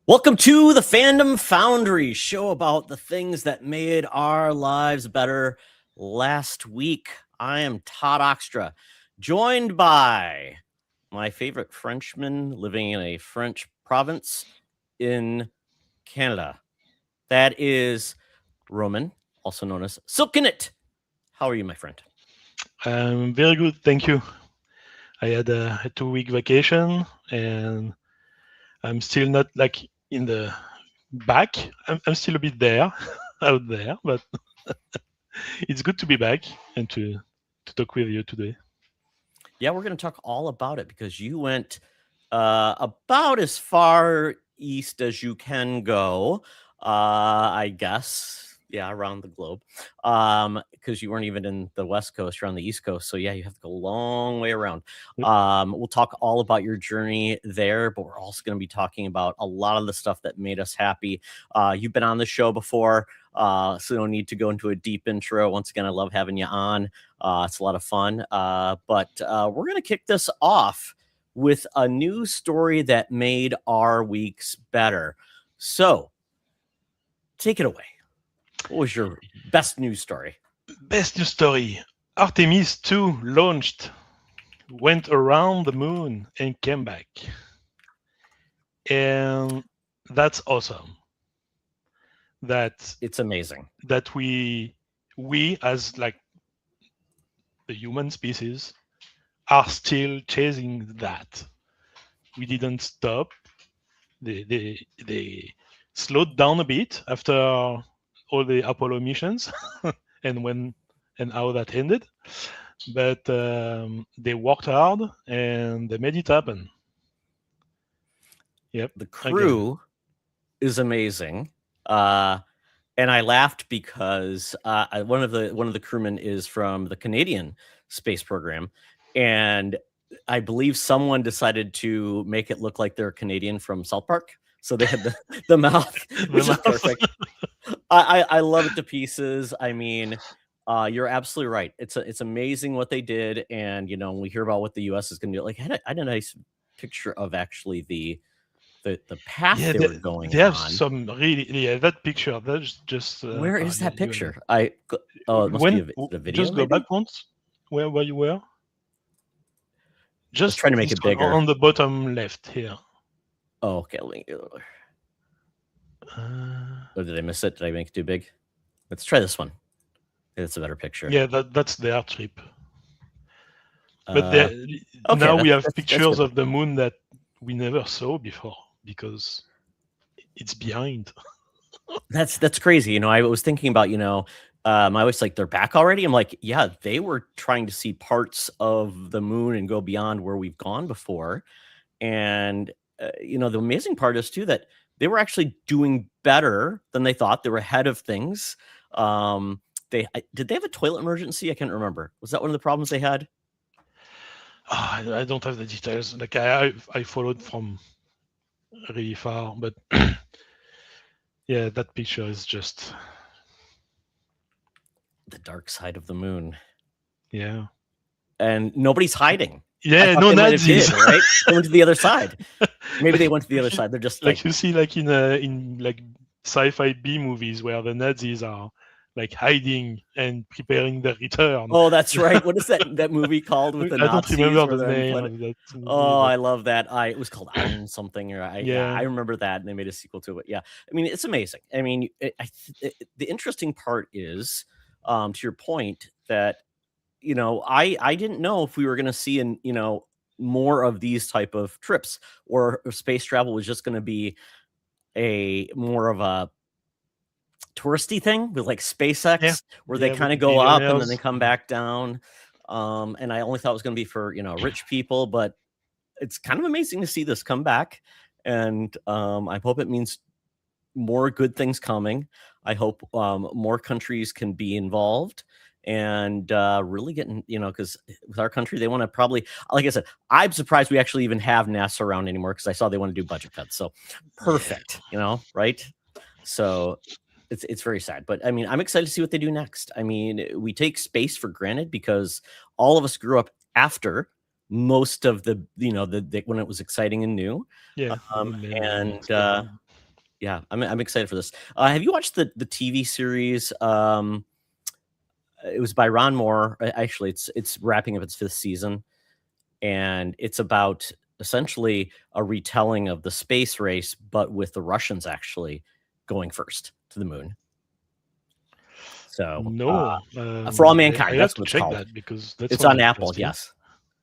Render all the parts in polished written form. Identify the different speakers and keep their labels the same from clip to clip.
Speaker 1: Welcome to the Fandom Foundry show about the things that made our lives better last week. I am Todd Oxtra, joined by my favorite Frenchman living in a French province in Canada. That is Roman, also known as Silcanit. How are you, my friend?
Speaker 2: Very good, thank you. I had a 2-week vacation, and I'm still not like in the back. I'm still a bit there, out there, but it's good to be back and to talk with you today.
Speaker 1: Yeah, we're going to talk all about it because you went about as far east as you can go, I guess. Yeah, around the globe. Because you weren't even in the West Coast, you're on the East Coast. So yeah, you have to go a long way around.
Speaker 2: Yep.
Speaker 1: We'll talk all about your journey there, but we're also going to be talking about a lot of the stuff that made us happy. You've been on the show before, so no need to go into a deep intro. Once again, I love having you on. It's a lot of fun. But we're going to kick this off with a new story that made our weeks better. So take it away. What was your best news story?
Speaker 2: Best news story: Artemis 2 launched, went around the moon, and came back, and that's awesome.
Speaker 1: It's amazing.
Speaker 2: That we as like the human species are still chasing that. We didn't stop. They slowed down a bit after all the Apollo missions and when and how that ended, but they worked hard and they made it happen. Yep.
Speaker 1: The
Speaker 2: Again.
Speaker 1: crew is amazing. And I laughed because one of the crewmen is from the Canadian space program, and I believe someone decided to make it look like they're Canadian from South Park. So they had the mouth, which is perfect. I love it to pieces. I mean, you're absolutely right. It's amazing what they did, and when we hear about what the U.S. is going to do, like I had a nice picture of actually the path
Speaker 2: Yeah,
Speaker 1: they were going
Speaker 2: they have
Speaker 1: on.
Speaker 2: some really that picture. That's just
Speaker 1: Where is that
Speaker 2: yeah,
Speaker 1: picture? It must be a video.
Speaker 2: Just go
Speaker 1: Maybe?
Speaker 2: back once. Where you were?
Speaker 1: Let's
Speaker 2: Just
Speaker 1: try to make
Speaker 2: this
Speaker 1: it
Speaker 2: one
Speaker 1: bigger.
Speaker 2: on the bottom left here.
Speaker 1: Oh, okay. Oh, did I miss it? Did I make it too big? Let's try this one. It's a better picture.
Speaker 2: Yeah, that's their trip. But
Speaker 1: Okay,
Speaker 2: now we have
Speaker 1: that's
Speaker 2: pictures
Speaker 1: good.
Speaker 2: of the moon that we never saw before because it's behind.
Speaker 1: That's crazy. I was thinking about, I was like, they're back already. I'm like, yeah, they were trying to see parts of the moon and go beyond where we've gone before. And, the amazing part is too that they were actually doing better than they thought. They were ahead of things. Did they have a toilet emergency? I can't remember. Was that one of the problems they had?
Speaker 2: I don't have the details. Like I followed from really far, but yeah, that picture is just
Speaker 1: the dark side of the moon.
Speaker 2: Yeah.
Speaker 1: And nobody's hiding.
Speaker 2: Yeah, no Nazis.
Speaker 1: Right? They went to the other side. Maybe they went to the other side. They're just
Speaker 2: like you see, like in like sci-fi B movies where the Nazis are like hiding and preparing their return.
Speaker 1: Oh, that's right. What is that movie called with the Nazis?
Speaker 2: I don't remember the name of that movie.
Speaker 1: Oh, I love that. It was called Iron something. Or
Speaker 2: Yeah.
Speaker 1: I remember that, and they made a sequel to it. Yeah, I mean, it's amazing. I mean, the interesting part is, to your point, that I didn't know if we were going to see more of these type of trips, or space travel was just going to be a more of a touristy thing with like SpaceX, where they kind of go up and then they come back down. And I only thought it was going to be for rich people, but it's kind of amazing to see this come back. And I hope it means more good things coming. I hope more countries can be involved and really getting, because with our country, they want to probably, like I said, I'm surprised we actually even have NASA around anymore, because I saw they want to do budget cuts. So perfect, right? So it's very sad. But I mean, I'm excited to see what they do next. I mean, we take space for granted because all of us grew up after most of the when it was exciting and new.
Speaker 2: Yeah.
Speaker 1: Yeah, I'm excited for this. Have you watched the TV series? It was by Ron Moore. Actually, it's wrapping up its 5th season, and it's about essentially a retelling of the space race, but with the Russians actually going first to the moon. So,
Speaker 2: No,
Speaker 1: For All
Speaker 2: I
Speaker 1: Mankind,
Speaker 2: have
Speaker 1: that's
Speaker 2: to
Speaker 1: what it's
Speaker 2: check
Speaker 1: called.
Speaker 2: that because that
Speaker 1: It's
Speaker 2: sounds
Speaker 1: on Apple,
Speaker 2: interesting.
Speaker 1: yes.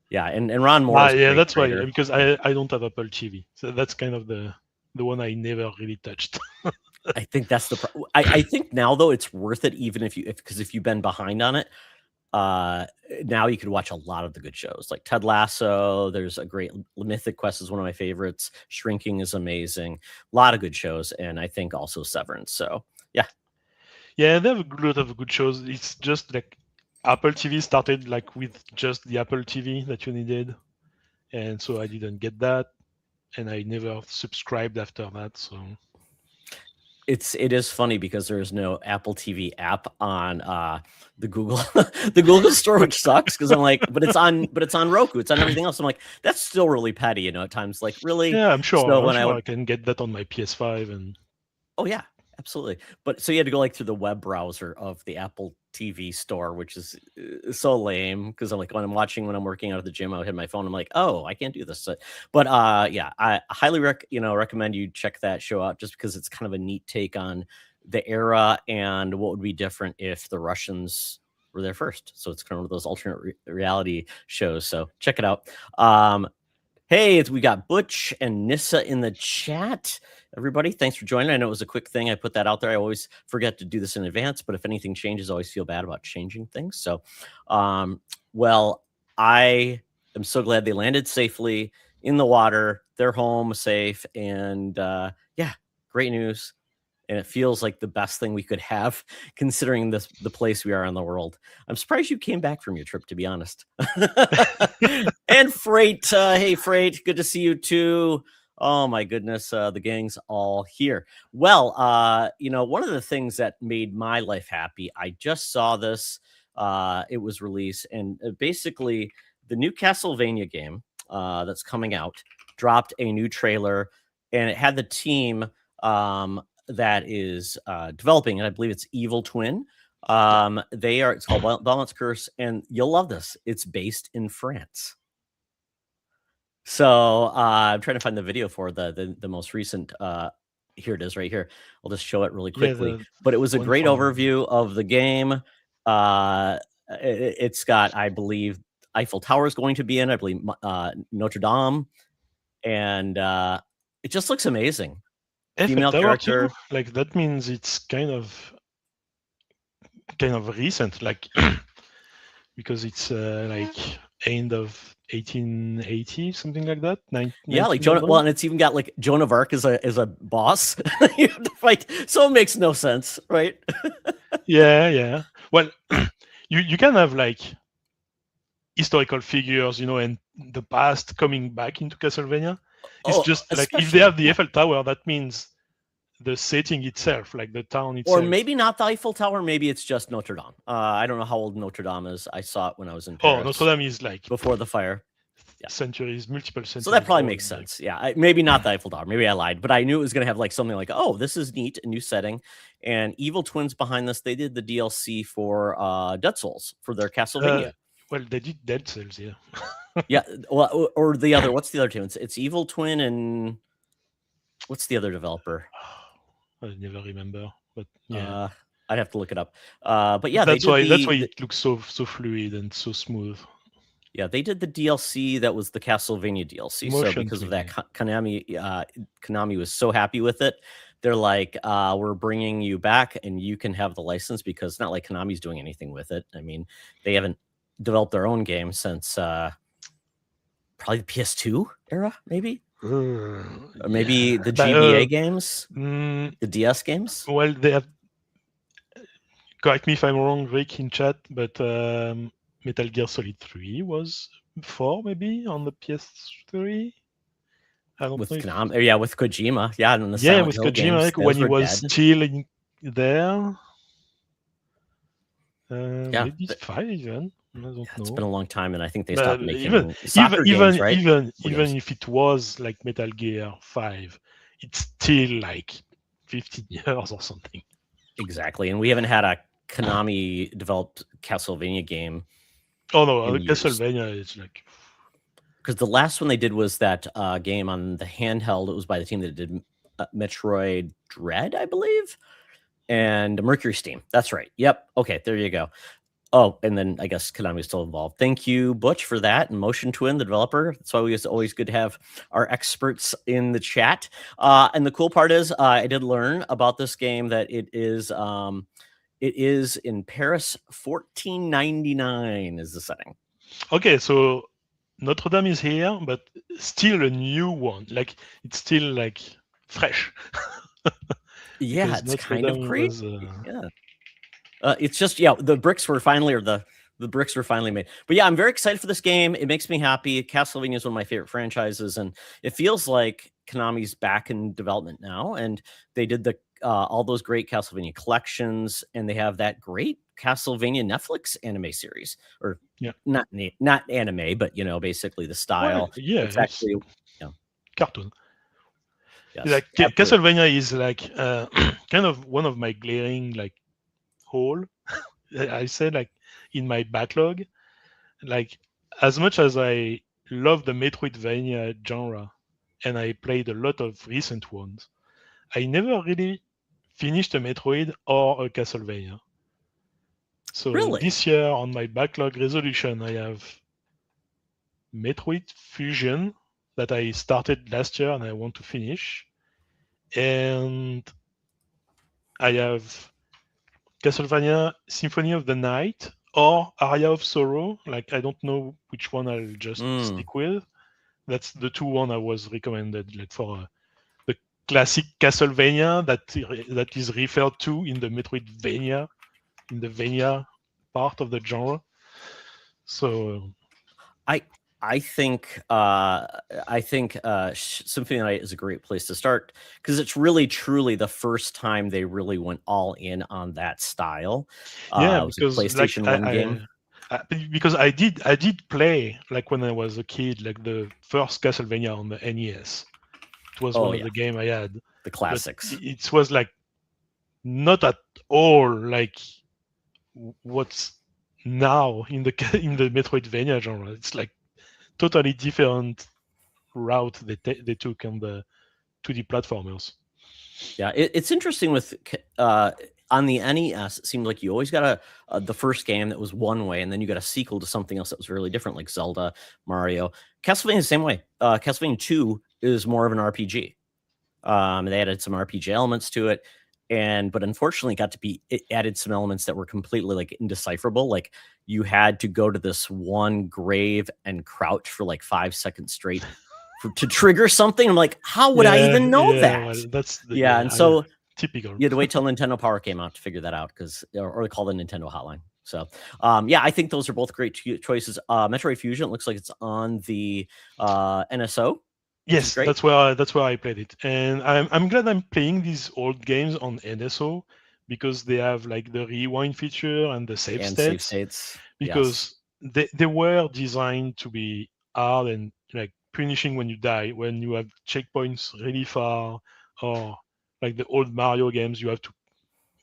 Speaker 1: Yeah, and Ron Moore is a
Speaker 2: Yeah,
Speaker 1: great
Speaker 2: that's why,
Speaker 1: creator.
Speaker 2: because I don't have Apple TV, so that's kind of the one I never really touched.
Speaker 1: I think that's I think now though it's worth it even if because if you've been behind on it, uh, now you could watch a lot of the good shows like Ted Lasso. There's a great Mythic Quest is one of my favorites. Shrinking is amazing. A lot of good shows, and I think also Severance. So yeah,
Speaker 2: Yeah, they have a lot of good shows. It's just like Apple TV started like with just the Apple TV that you needed, and so I didn't get that, and I never subscribed after that. So
Speaker 1: it is funny because there is no Apple TV app on the Google the Google store, which sucks because I'm like, but it's on Roku, it's on everything else. I'm like, that's still really petty, at times. Like, really?
Speaker 2: yeah,
Speaker 1: So
Speaker 2: I'm
Speaker 1: when I
Speaker 2: sure
Speaker 1: would
Speaker 2: I can get that on my PS5 and
Speaker 1: Oh yeah, absolutely. But so you had to go like through the web browser of the Apple TV store, which is so lame because I'm like when I'm working out at the gym, I would hit my phone. I'm like, oh, I can't do this. But yeah, I highly recommend you check that show out just because it's kind of a neat take on the era and what would be different if the Russians were there first. So it's kind of one of those alternate reality shows. So check it out. Hey, we got Butch and Nissa in the chat. Everybody, thanks for joining. I know it was a quick thing. I put that out there. I always forget to do this in advance, but if anything changes, I always feel bad about changing things. So, well, I am so glad they landed safely in the water. They're home safe. And yeah, great news. And it feels like the best thing we could have considering the place we are in the world. I'm surprised you came back from your trip, to be honest. And Freight, hey Freight, good to see you too. Oh my goodness, the gang's all here. Well, one of the things that made my life happy, I just saw this. It was released, and basically the new Castlevania game that's coming out dropped a new trailer, and it had the team that is developing it. I believe it's Evil Twin. It's called Balance Curse, and you'll love this. It's based in France. So I'm trying to find the video for the most recent. Here it is, right here. I'll just show it really quickly. But it was a great overview of the game. It's got, I believe, Eiffel Tower is going to be in. I believe Notre Dame, and it just looks amazing.
Speaker 2: Eiffel Tower too. Like that means it's kind of recent, like because it's like end of 1880, something like that.
Speaker 1: Yeah, like Joan. Well, and it's even got like Joan of Arc as a boss. You have to fight, so it makes no sense, right?
Speaker 2: Yeah. Well, you can have like historical figures, and the past coming back into Castlevania. It's just like if they have the Eiffel Tower, that means the setting itself, like the town itself.
Speaker 1: Or maybe not the Eiffel Tower. Maybe it's just Notre Dame. I don't know how old Notre Dame is. I saw it when I was in Paris.
Speaker 2: Oh, Notre Dame is like
Speaker 1: before the fire.
Speaker 2: Yeah. Centuries, multiple centuries.
Speaker 1: So that probably makes sense. Yeah, maybe not the Eiffel Tower. Maybe I lied, but I knew it was going to have like something like, oh, this is neat, a new setting. And Evil Twins behind this, they did the DLC for Dead Souls for their Castlevania.
Speaker 2: Well, they did Dead Cells, yeah.
Speaker 1: Yeah, well, or the other. What's the other team? It's Evil Twin and what's the other developer?
Speaker 2: I never remember, but yeah,
Speaker 1: I'd have to look it up. But yeah,
Speaker 2: that's why it looks so fluid and so smooth.
Speaker 1: Yeah, they did the DLC that was the Castlevania DLC. So because of that, Konami was so happy with it. They're like, we're bringing you back, and you can have the license because it's not like Konami's doing anything with it. I mean, they haven't developed their own game since probably the PS2 era, maybe. Or maybe the GBA games, the DS games.
Speaker 2: Well, they have. Correct me if I'm wrong, Rick, in chat, but Metal Gear Solid 3 was 4 maybe on the PS3. I don't know.
Speaker 1: Yeah, with Kojima. Yeah, and the
Speaker 2: Silent with Hill Kojima, like, when he was still there. Maybe 5 even. I don't know.
Speaker 1: It's been a long time, and I think they stopped making soccer games, right?
Speaker 2: Even if it was like Metal Gear 5, it's still like 15 years or something.
Speaker 1: Exactly, and we haven't had a Konami developed Castlevania game
Speaker 2: Oh no,
Speaker 1: in years.
Speaker 2: Castlevania is like,
Speaker 1: Because the last one they did was that game on the handheld. It was by the team that did Metroid Dread, I believe, and Mercury Steam. That's right. Yep. Okay, there you go. Oh, and then I guess Konami's still involved. Thank you, Butch, for that. And Motion Twin, the developer. It's always good to have our experts in the chat. And the cool part is, I did learn about this game that it is in Paris 1499 is the setting.
Speaker 2: okay, so Notre Dame is here, but still a new one. Like it's still like fresh.
Speaker 1: Yeah,
Speaker 2: Because
Speaker 1: it's
Speaker 2: Notre
Speaker 1: kind of
Speaker 2: Dame
Speaker 1: crazy.
Speaker 2: was.
Speaker 1: Yeah. It's just the bricks were finally, or the bricks were finally made. But yeah, I'm very excited for this game. It makes me happy. Castlevania is one of my favorite franchises, and it feels like Konami's back in development now. And they did all those great Castlevania collections, and they have that great Castlevania Netflix anime series, or not anime, but basically the style.
Speaker 2: Well, yeah,
Speaker 1: it's actually
Speaker 2: cartoon.
Speaker 1: Yes,
Speaker 2: Like Castlevania is like kind of one of my glaring like hole. I say like in my backlog, like as much as I love the Metroidvania genre, and I played a lot of recent ones, I never really finished a Metroid or a Castlevania. So
Speaker 1: really?
Speaker 2: this year on my backlog resolution, I have Metroid Fusion that I started last year and I want to finish. And I have Castlevania Symphony of the Night or Aria of Sorrow. Like I don't know which one I'll just stick with. That's the two one I was recommended, like for the classic Castlevania that is referred to in the Metroidvania, in the Vania part of the genre. So
Speaker 1: I think Symphony of the Night is a great place to start, because it's really truly the first time they really went all in on that style.
Speaker 2: Yeah,
Speaker 1: it was a
Speaker 2: because
Speaker 1: PlayStation
Speaker 2: like
Speaker 1: 1 game.
Speaker 2: Because I did play like when I was a kid, like the first Castlevania on the NES. It was one of the game I had.
Speaker 1: The classics.
Speaker 2: But it was like not at all like what's now in the Metroidvania genre. It's like totally different route they took on the 2D platformers.
Speaker 1: Yeah, it's interesting with on the NES. It seemed like you always got the first game that was one way, and then you got a sequel to something else that was really different, like Zelda, Mario. Castlevania the same way. Castlevania 2 is more of an RPG. They added some RPG elements to it, but unfortunately it added some elements that were completely like indecipherable. Like you had to go to this one grave and crouch for like 5 seconds straight to trigger something. I'm like, how would I even know that?
Speaker 2: Well, that's
Speaker 1: and so
Speaker 2: typical.
Speaker 1: You had to wait till Nintendo Power came out to figure that out, or they call the Nintendo Hotline. So, I think those are both great choices. Metroid Fusion, it looks like it's on the NSO.
Speaker 2: Yes, that's where I played it, and I'm glad I'm playing these old games on NSO, because they have like the rewind feature and the save states. Because they were designed to be hard and like punishing when you die, when you have checkpoints really far, or like the old Mario games, you have to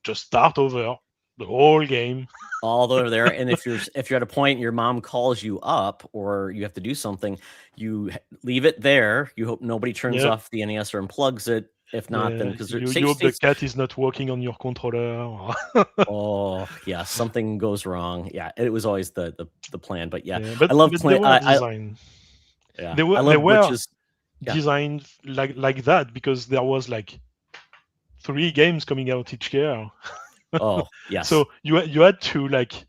Speaker 2: just start over the whole game.
Speaker 1: All over there, and if you're at a point your mom calls you up or you have to do something, you leave it there. You hope nobody turns off the NES or unplugs it. If not, then because
Speaker 2: you hope the cat is not working on your controller.
Speaker 1: Oh yeah, something goes wrong. Yeah, it was always the plan. But
Speaker 2: but
Speaker 1: I love
Speaker 2: they were designed. They were designed like that, because there was like 3 games coming out each year.
Speaker 1: Oh yes.
Speaker 2: So you had to like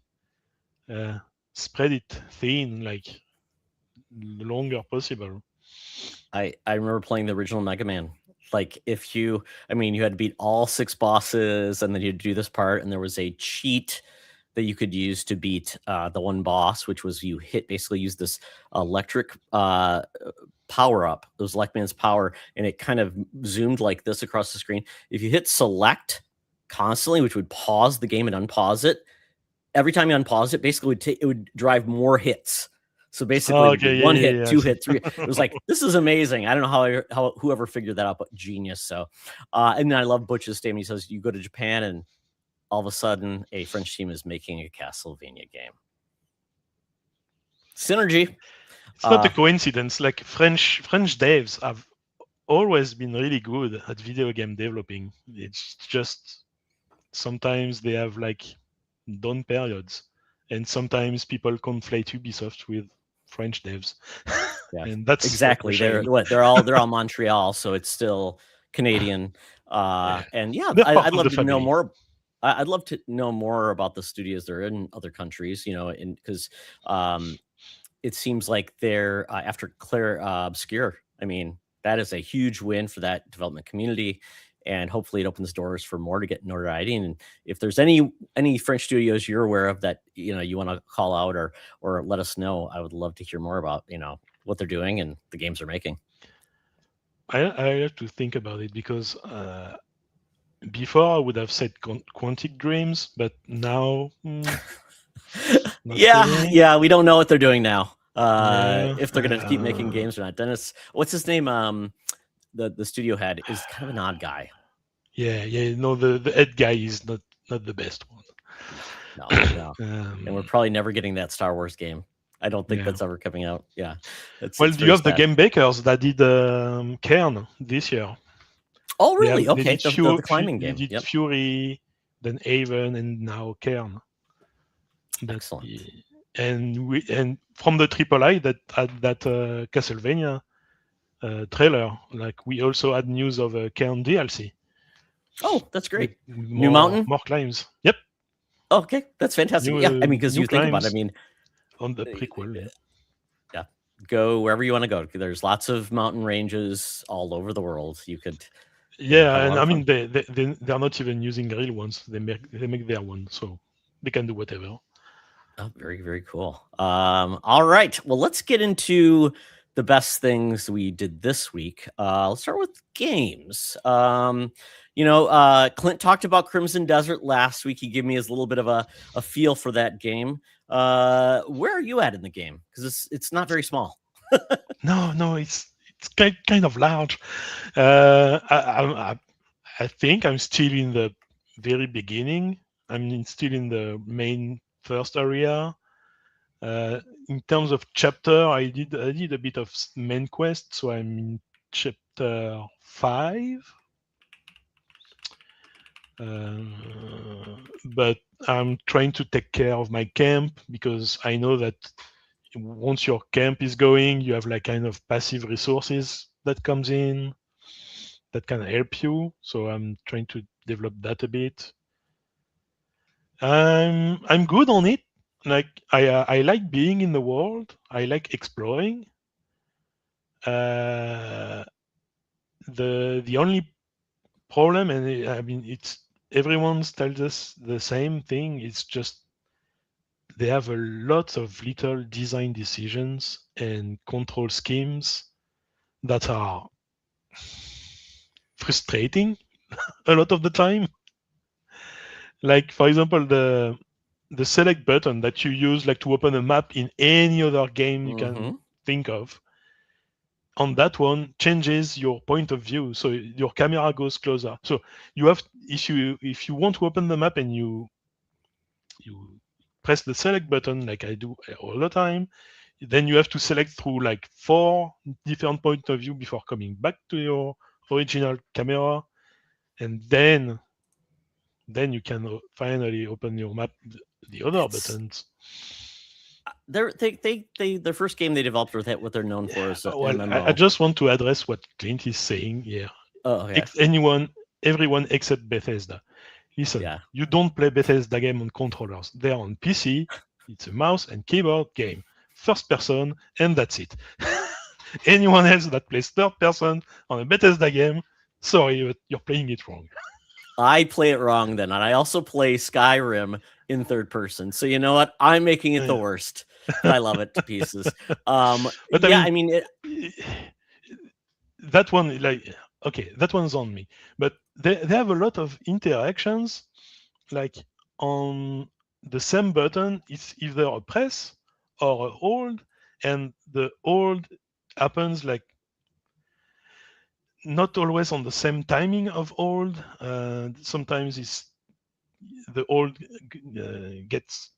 Speaker 2: spread it thin, like longer possible.
Speaker 1: I remember playing the original Mega Man. Like you had to beat all 6 bosses, and then you'd do this part, and there was a cheat that you could use to beat the one boss, which was you basically use this electric power up. It was Electman's power, and it kind of zoomed like this across the screen. If you hit select constantly, which would pause the game and unpause it, every time you unpause it, basically it would drive more hits. So basically, it would be
Speaker 2: Okay,
Speaker 1: one hit,
Speaker 2: yeah, I
Speaker 1: two
Speaker 2: see.
Speaker 1: hit, three. It was like, this is amazing. I don't know how whoever figured that out, but genius. So, and then I love Butch's statement. He says, "You go to Japan, and all of a sudden, a French team is making a Castlevania game." Synergy.
Speaker 2: It's not a
Speaker 1: Uh,
Speaker 2: coincidence. Like French devs have always been really good at video game developing. It's just sometimes they have like down periods, and sometimes people conflate Ubisoft with French devs,
Speaker 1: yeah,
Speaker 2: and that's a
Speaker 1: exactly. They're
Speaker 2: shame.
Speaker 1: what? They're all Montreal, so it's still Canadian.
Speaker 2: Yeah,
Speaker 1: And yeah,
Speaker 2: they're part
Speaker 1: I'd
Speaker 2: of the
Speaker 1: love to know
Speaker 2: family.
Speaker 1: more. I'd love to know more about the studios that are in other countries. Because um, it seems like they're after Claire Obscure. I mean, that is a huge win for that development community, and hopefully it opens doors for more to get notoriety. And if there's any French studios you're aware of that you want to call out or let us know, I would love to hear more about what they're doing and the games they're making.
Speaker 2: I have to think about it because before I would have said Quantic Dreams, but now not
Speaker 1: Yeah,
Speaker 2: really.
Speaker 1: yeah, we don't know what they're doing now.
Speaker 2: Yeah,
Speaker 1: If they're gonna keep making games or not. Dennis, what's his name? The studio head is kind of an odd guy.
Speaker 2: yeah. No, the head guy is not the best one.
Speaker 1: No, no. And we're
Speaker 2: um,
Speaker 1: probably never getting that Star Wars game. I don't think
Speaker 2: yeah.
Speaker 1: that's ever coming out. Yeah,
Speaker 2: Well,
Speaker 1: it's
Speaker 2: you
Speaker 1: very
Speaker 2: have the
Speaker 1: sad.
Speaker 2: game bakers that did Cairn this year.
Speaker 1: Oh,
Speaker 2: They
Speaker 1: really?
Speaker 2: have they
Speaker 1: Okay,
Speaker 2: did
Speaker 1: the climbing
Speaker 2: they
Speaker 1: game.
Speaker 2: did
Speaker 1: Yep,
Speaker 2: Fury, then Haven, and now Cairn. But
Speaker 1: excellent.
Speaker 2: and from the triple I that had that Castlevania trailer, like we also had news of a Cairn DLC
Speaker 1: Oh, that's
Speaker 2: with
Speaker 1: great. New
Speaker 2: more
Speaker 1: Mountain.
Speaker 2: climbs. Yep,
Speaker 1: Okay, that's fantastic. Yeah, I mean, because
Speaker 2: new
Speaker 1: you think about it, I
Speaker 2: climbs
Speaker 1: mean,
Speaker 2: on the
Speaker 1: uh,
Speaker 2: prequel. Yeah.
Speaker 1: yeah, go wherever you want to go. There's lots of mountain ranges all over the world. You could
Speaker 2: Yeah,
Speaker 1: have a
Speaker 2: and
Speaker 1: lot
Speaker 2: I
Speaker 1: of
Speaker 2: mean
Speaker 1: fun.
Speaker 2: they're not even using real ones. They make their one, so they can do whatever.
Speaker 1: Oh, very, very cool. All right. Well, let's get into the best things we did this week. Let's start with games. Clint talked about Crimson Desert last week. He gave me his little bit of a feel for that game. Where are you at in the game? Because it's not very small.
Speaker 2: No, it's kind of large. I think I'm still in the very beginning. Still in the main first area. In terms of chapter, I did a bit of main quest, so I'm in chapter 5. But I'm trying to take care of my camp because I know that once your camp is going, you have like kind of passive resources that comes in that can help you. So I'm trying to develop that a bit. I'm good on it. Like I like being in the world. I like exploring. Uh, the only problem, and I mean it's everyone tells us the same thing. It's just they have a lot of little design decisions and control schemes that are frustrating a lot of the time. Like for example, the select button that you use like to open a map in any other game you can
Speaker 1: Mm-hmm.
Speaker 2: think of, on that one changes your point of view, so your camera goes closer. So you have, if you want to open the map and you press the select button like I do all the time, then you have to select through like 4 different point of view before coming back to your original camera, and then you can finally open your map, the other
Speaker 1: It's
Speaker 2: buttons.
Speaker 1: the first game they developed with it, what they're known for
Speaker 2: Yeah,
Speaker 1: is an
Speaker 2: well, I
Speaker 1: MMO.
Speaker 2: just want to address what Clint is saying here.
Speaker 1: Oh, okay.
Speaker 2: Everyone except Bethesda. Listen,
Speaker 1: Yeah.
Speaker 2: you don't play Bethesda game on controllers. They're on PC. It's a mouse and keyboard game, first person, and that's it. Anyone else that plays third person on a Bethesda game, sorry, but you're playing it wrong.
Speaker 1: I play it wrong then, and I also play Skyrim in third person. So you know what? I'm making it the
Speaker 2: Yeah.
Speaker 1: worst, but I love it to pieces.
Speaker 2: But I
Speaker 1: Yeah,
Speaker 2: mean,
Speaker 1: I mean,
Speaker 2: that one, like, okay, that one's on me. But they have a lot of interactions, like on the same button. It's either a press or a hold, and the hold happens like not always on the same timing of hold. Sometimes it's the hold gets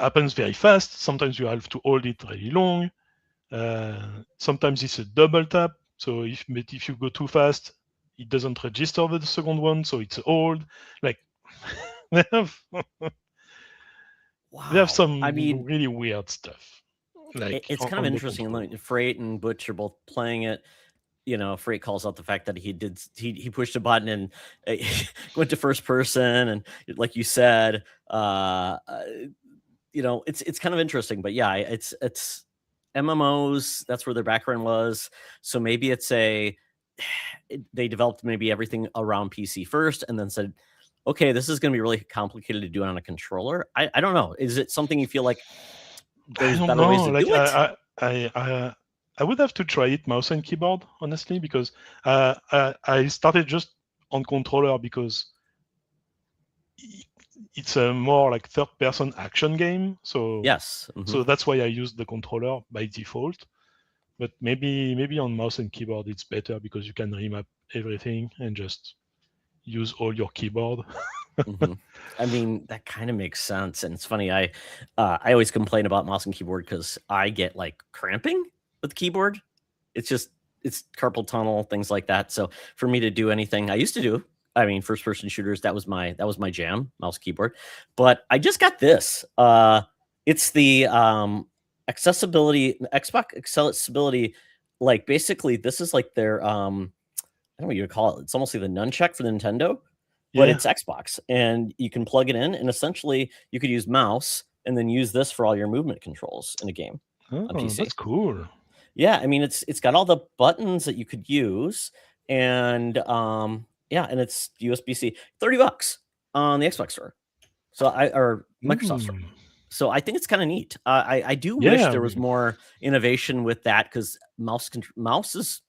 Speaker 2: happens very fast. Sometimes you have to hold it really long. Sometimes it's a double tap. So if you go too fast, it doesn't register the second one, so it's old. Like they have they have
Speaker 1: Wow. I
Speaker 2: some
Speaker 1: mean,
Speaker 2: really weird stuff. Like
Speaker 1: it's kind of
Speaker 2: on the
Speaker 1: interesting.
Speaker 2: controller.
Speaker 1: Like Freight and Butch are both playing it. Freight calls out the fact that he pushed a button and went to first person, and like you said, it's kind of interesting. But yeah, it's MMOs. That's where their background was. So maybe they developed maybe everything around PC first, and then said, okay, this is going to be really complicated to do on a controller. I don't know. Is it something you feel like
Speaker 2: I
Speaker 1: there's
Speaker 2: don't
Speaker 1: better ways
Speaker 2: know.
Speaker 1: to
Speaker 2: Like
Speaker 1: do it?
Speaker 2: I would have to try it mouse and keyboard honestly because I started just on controller because it's a more like third person action game.
Speaker 1: Yes.
Speaker 2: So that's why I use the controller by default. But maybe on mouse and keyboard it's better because you can remap everything and just use all your keyboard.
Speaker 1: Mhm. I mean, that kinda makes sense, and it's funny, I always complain about mouse and keyboard because I get, like, cramping with the keyboard. It's just it's carpal tunnel, things like that, so for me to do anything I used to do, I mean, first person shooters, that was my jam, mouse, keyboard, but I just got this, it's the, Xbox accessibility, like, basically, this is like their, I don't know what you would call it. It's almost like the nunchuck for the Nintendo, but
Speaker 2: Yeah.
Speaker 1: it's Xbox, and you can plug it in, and essentially you could use mouse and then use this for all your movement controls in a game on
Speaker 2: Oh,
Speaker 1: PC.
Speaker 2: that's cool.
Speaker 1: Yeah, I mean it's got all the buttons that you could use, and yeah, and it's USB-C. $30 on the Xbox store. So I or Microsoft store.
Speaker 2: Mm.
Speaker 1: So I think it's kind of neat. I do wish
Speaker 2: Yeah.
Speaker 1: there was more innovation with that because mouse is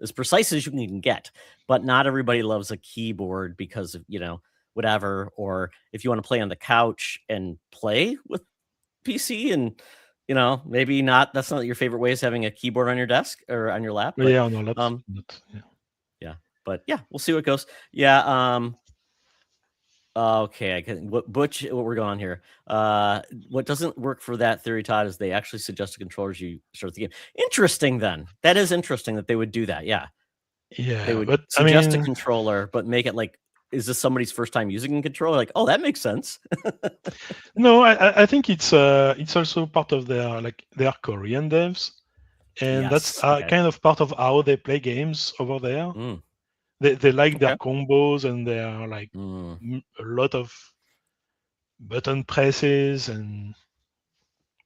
Speaker 1: as precise as you can get, but not everybody loves a keyboard because of whatever. Or if you want to play on the couch and play with PC, and maybe not. That's not your favorite way is having a keyboard on your desk or on your lap, but
Speaker 2: Yeah, on a laptop.
Speaker 1: um,
Speaker 2: Yeah.
Speaker 1: yeah, but yeah, we'll see what goes. Yeah, okay, I can. What we're going on here? What doesn't work for that theory, Todd, is they actually suggest controllers you start the game. Interesting, then. That is interesting that they would do that. Yeah, they
Speaker 2: Yeah,
Speaker 1: would
Speaker 2: but I
Speaker 1: suggest a
Speaker 2: mean,
Speaker 1: controller, but make it like, is this somebody's first time using a controller? Like, oh, that makes sense.
Speaker 2: no, I think it's also part of their Korean devs, and that's
Speaker 1: Yes. Okay.
Speaker 2: kind of part of how they play games over there.
Speaker 1: Mm,
Speaker 2: They like their
Speaker 1: okay.
Speaker 2: combos and their like
Speaker 1: Mm.
Speaker 2: a lot of button presses, and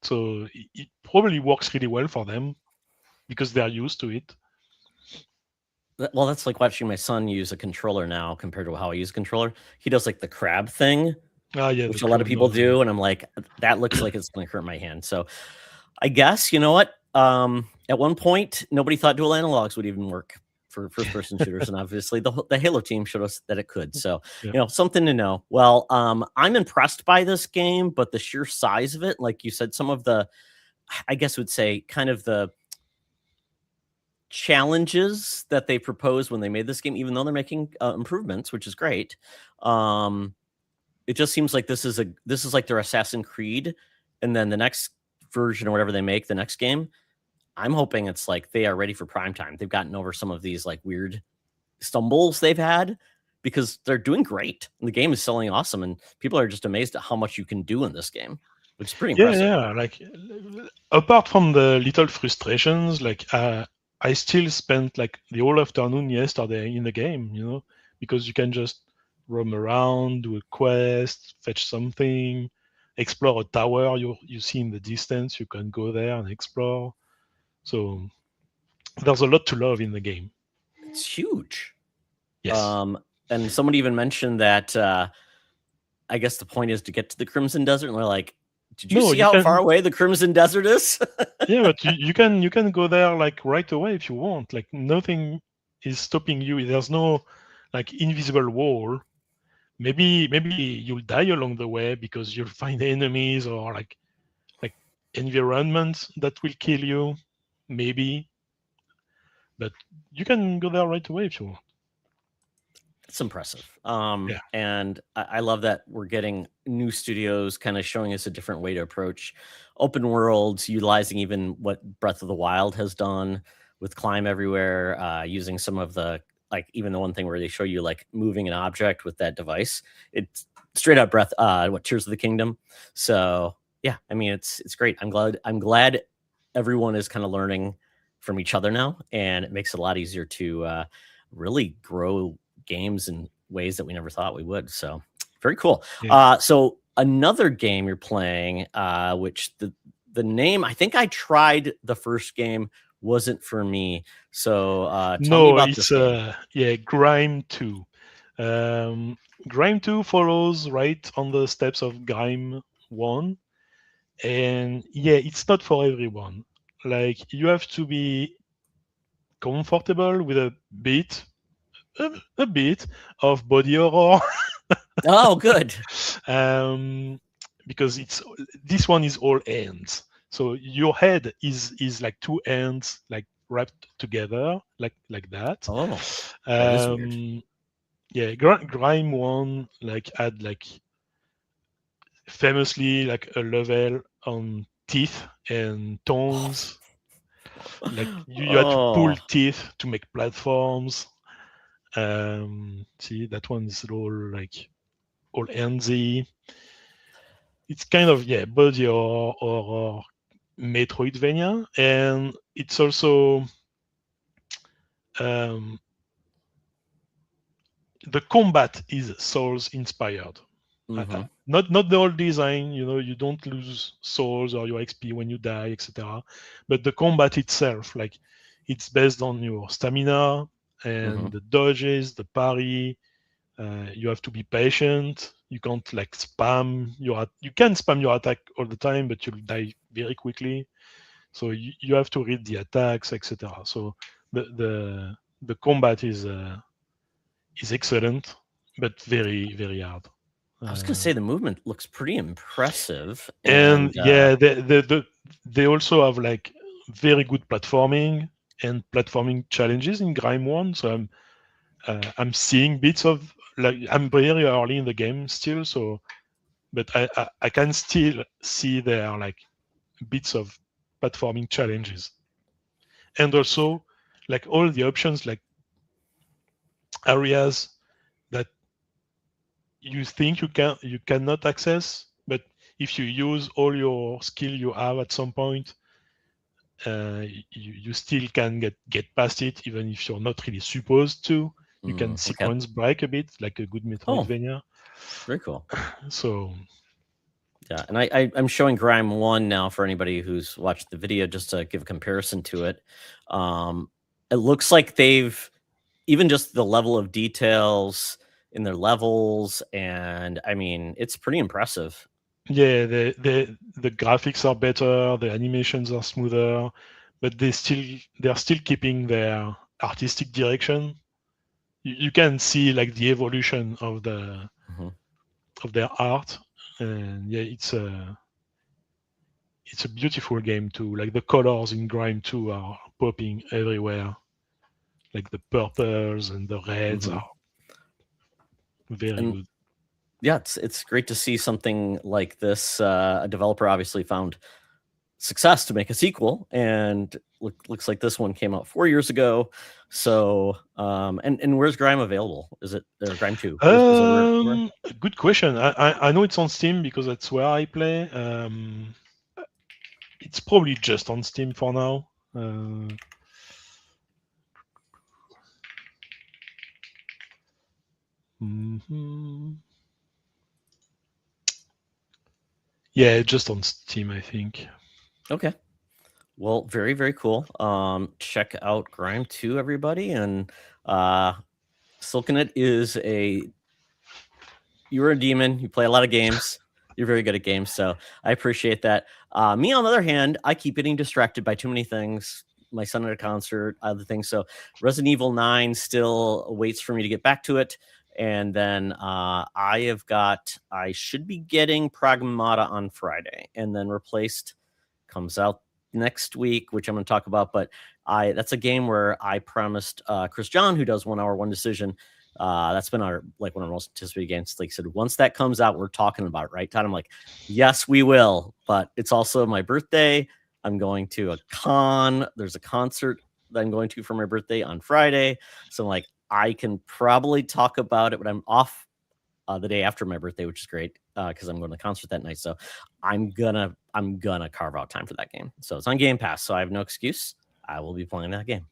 Speaker 2: so it probably works really well for them because they're used to it.
Speaker 1: Well, that's like watching my son use a controller now compared to how I use a controller. He does like the crab thing,
Speaker 2: Ah, yeah, the
Speaker 1: which a lot of
Speaker 2: club
Speaker 1: people
Speaker 2: nose. Yeah.
Speaker 1: do, and I'm like, that looks like it's going to hurt my hand. So I guess you know what? At one point, nobody thought dual analogs would even work for first-person shooters, and obviously the Halo team showed us that it could. So
Speaker 2: Yeah.
Speaker 1: something to know. Well, I'm impressed by this game, but the sheer size of it, like you said, some of the, I guess, would say, kind of the challenges that they proposed when they made this game, even though they're making improvements, which is great. Um, it just seems like this is like their Assassin's Creed, and then the next version or whatever they make, the next game, I'm hoping it's like they are ready for prime time. They've gotten over some of these like weird stumbles they've had because they're doing great. And the game is selling awesome, and people are just amazed at how much you can do in this game, which is pretty
Speaker 2: Yeah,
Speaker 1: impressive.
Speaker 2: yeah. Like apart from the little frustrations, like I still spent like the whole afternoon yesterday in the game, because you can just roam around, do a quest, fetch something, explore a tower you see in the distance. You can go there and explore. So there's a lot to love in the game.
Speaker 1: It's huge.
Speaker 2: Yes.
Speaker 1: And somebody even mentioned that I guess the point is to get to the Crimson Desert, and they're like, did you
Speaker 2: No,
Speaker 1: see
Speaker 2: you
Speaker 1: how far
Speaker 2: can.
Speaker 1: away the Crimson Desert is?
Speaker 2: Yeah, but you can go there like right away if you want. Like nothing is stopping you. There's no like invisible wall. Maybe you'll die along the way because you'll find enemies or like environment that will kill you, maybe, but you can go there right away if you want.
Speaker 1: It's impressive.
Speaker 2: Yeah.
Speaker 1: And I love that we're getting new studios kind of showing us a different way to approach open worlds, utilizing even what Breath of the Wild has done with climb everywhere, using some of the, like, even the one thing where they show you like moving an object with that device. It's straight up what Tears of the Kingdom. So yeah, I mean it's great. I'm glad everyone is kind of learning from each other now, and it makes it a lot easier to really grow games in ways that we never thought we would. So very cool.
Speaker 2: Yeah.
Speaker 1: So another game you're playing, which the name, I think I tried the first game, wasn't for me. So tell me
Speaker 2: No,
Speaker 1: about this
Speaker 2: it's
Speaker 1: game.
Speaker 2: Grime 2. Grime 2 follows right on the steps of Grime 1, and yeah, it's not for everyone. Like, you have to be comfortable with a bit of body horror.
Speaker 1: Oh, good.
Speaker 2: um, because it's this one is all ends. So your head is like two ends like wrapped together like that.
Speaker 1: Oh, that is weird.
Speaker 2: Um, yeah, Grime one like had like famously like a level on teeth and tongues. Like you had to pull
Speaker 1: Oh,
Speaker 2: teeth to make platforms. See, that one's all endsy. It's kind of, yeah, body or Metroidvania, and it's also um, the combat is Souls inspired.
Speaker 1: mm-hmm.
Speaker 2: Not the old design, you don't lose souls or your XP when you die, etc. But the combat itself, like, it's based on your stamina
Speaker 1: Mm-hmm.
Speaker 2: and the dodges, the parry. You have to be patient. You can't like spam you can spam your attack all the time, but you'll die very quickly. So you have to read the attacks, etc. So the combat is excellent, but very very hard.
Speaker 1: I was gonna
Speaker 2: Uh,
Speaker 1: say the movement looks pretty impressive,
Speaker 2: and
Speaker 1: and
Speaker 2: yeah, they also have like very good platforming and platforming challenges in Grime One. So I'm seeing bits of, like, I'm very early in the game still, so but I can still see there are like bits of platforming challenges, and also like all the options, like areas that you think you cannot access, but if you use all your skill you have at some point, you still can get past it, even if you're not really supposed to. You can
Speaker 1: okay.
Speaker 2: sequence break a bit, like a good
Speaker 1: Oh,
Speaker 2: Metroidvania.
Speaker 1: very cool.
Speaker 2: So
Speaker 1: Yeah, and I'm showing Grime 1 now for anybody who's watched the video just to give a comparison to it. It looks like they've even just the level of details in their levels, and I mean, it's pretty impressive.
Speaker 2: yeah, the graphics are better, the animations are smoother, but they're still keeping their artistic direction. You can see like the evolution
Speaker 1: Mhm.
Speaker 2: of their art, and yeah, it's a beautiful game too. Like, the colors in Grime 2 are popping everywhere. Like, the purples and the reds
Speaker 1: Mhm.
Speaker 2: are very
Speaker 1: And
Speaker 2: good.
Speaker 1: yeah, it's great to see something like this. A developer obviously found success to make a sequel, and looks like this one came out 4 years ago. So, and where's Grime available? Is it or Grime 2? Is it where?
Speaker 2: Good question. I know it's on Steam because that's where I play. It's probably just on Steam for now. Mhm. Yeah, just on Steam, I think.
Speaker 1: Okay. Well, very, very cool. Check out Grime 2, everybody. And Silcanit is you're a demon. You play a lot of games. You're very good at games. So I appreciate that. Me, on the other hand, I keep getting distracted by too many things. My son at a concert, other things. So Resident Evil 9 still waits for me to get back to it. And then I should be getting Pragmata on Friday, and then replaced comes out next week, which I'm going to talk about. But that's a game where I promised Chris John, who does 1 Hour 1 Decision. That's been one of our most anticipated games. Like I said, once that comes out, we're talking about it, right, Todd? I'm like, yes, we will. But it's also my birthday. I'm going to a con. There's a concert that I'm going to for my birthday on Friday. So I'm like, I can probably talk about it, but I'm off the day after my birthday, which is great because I'm going to the concert that night. So I'm gonna carve out time for that game. So it's on Game Pass, so I have no excuse. I will be playing that game.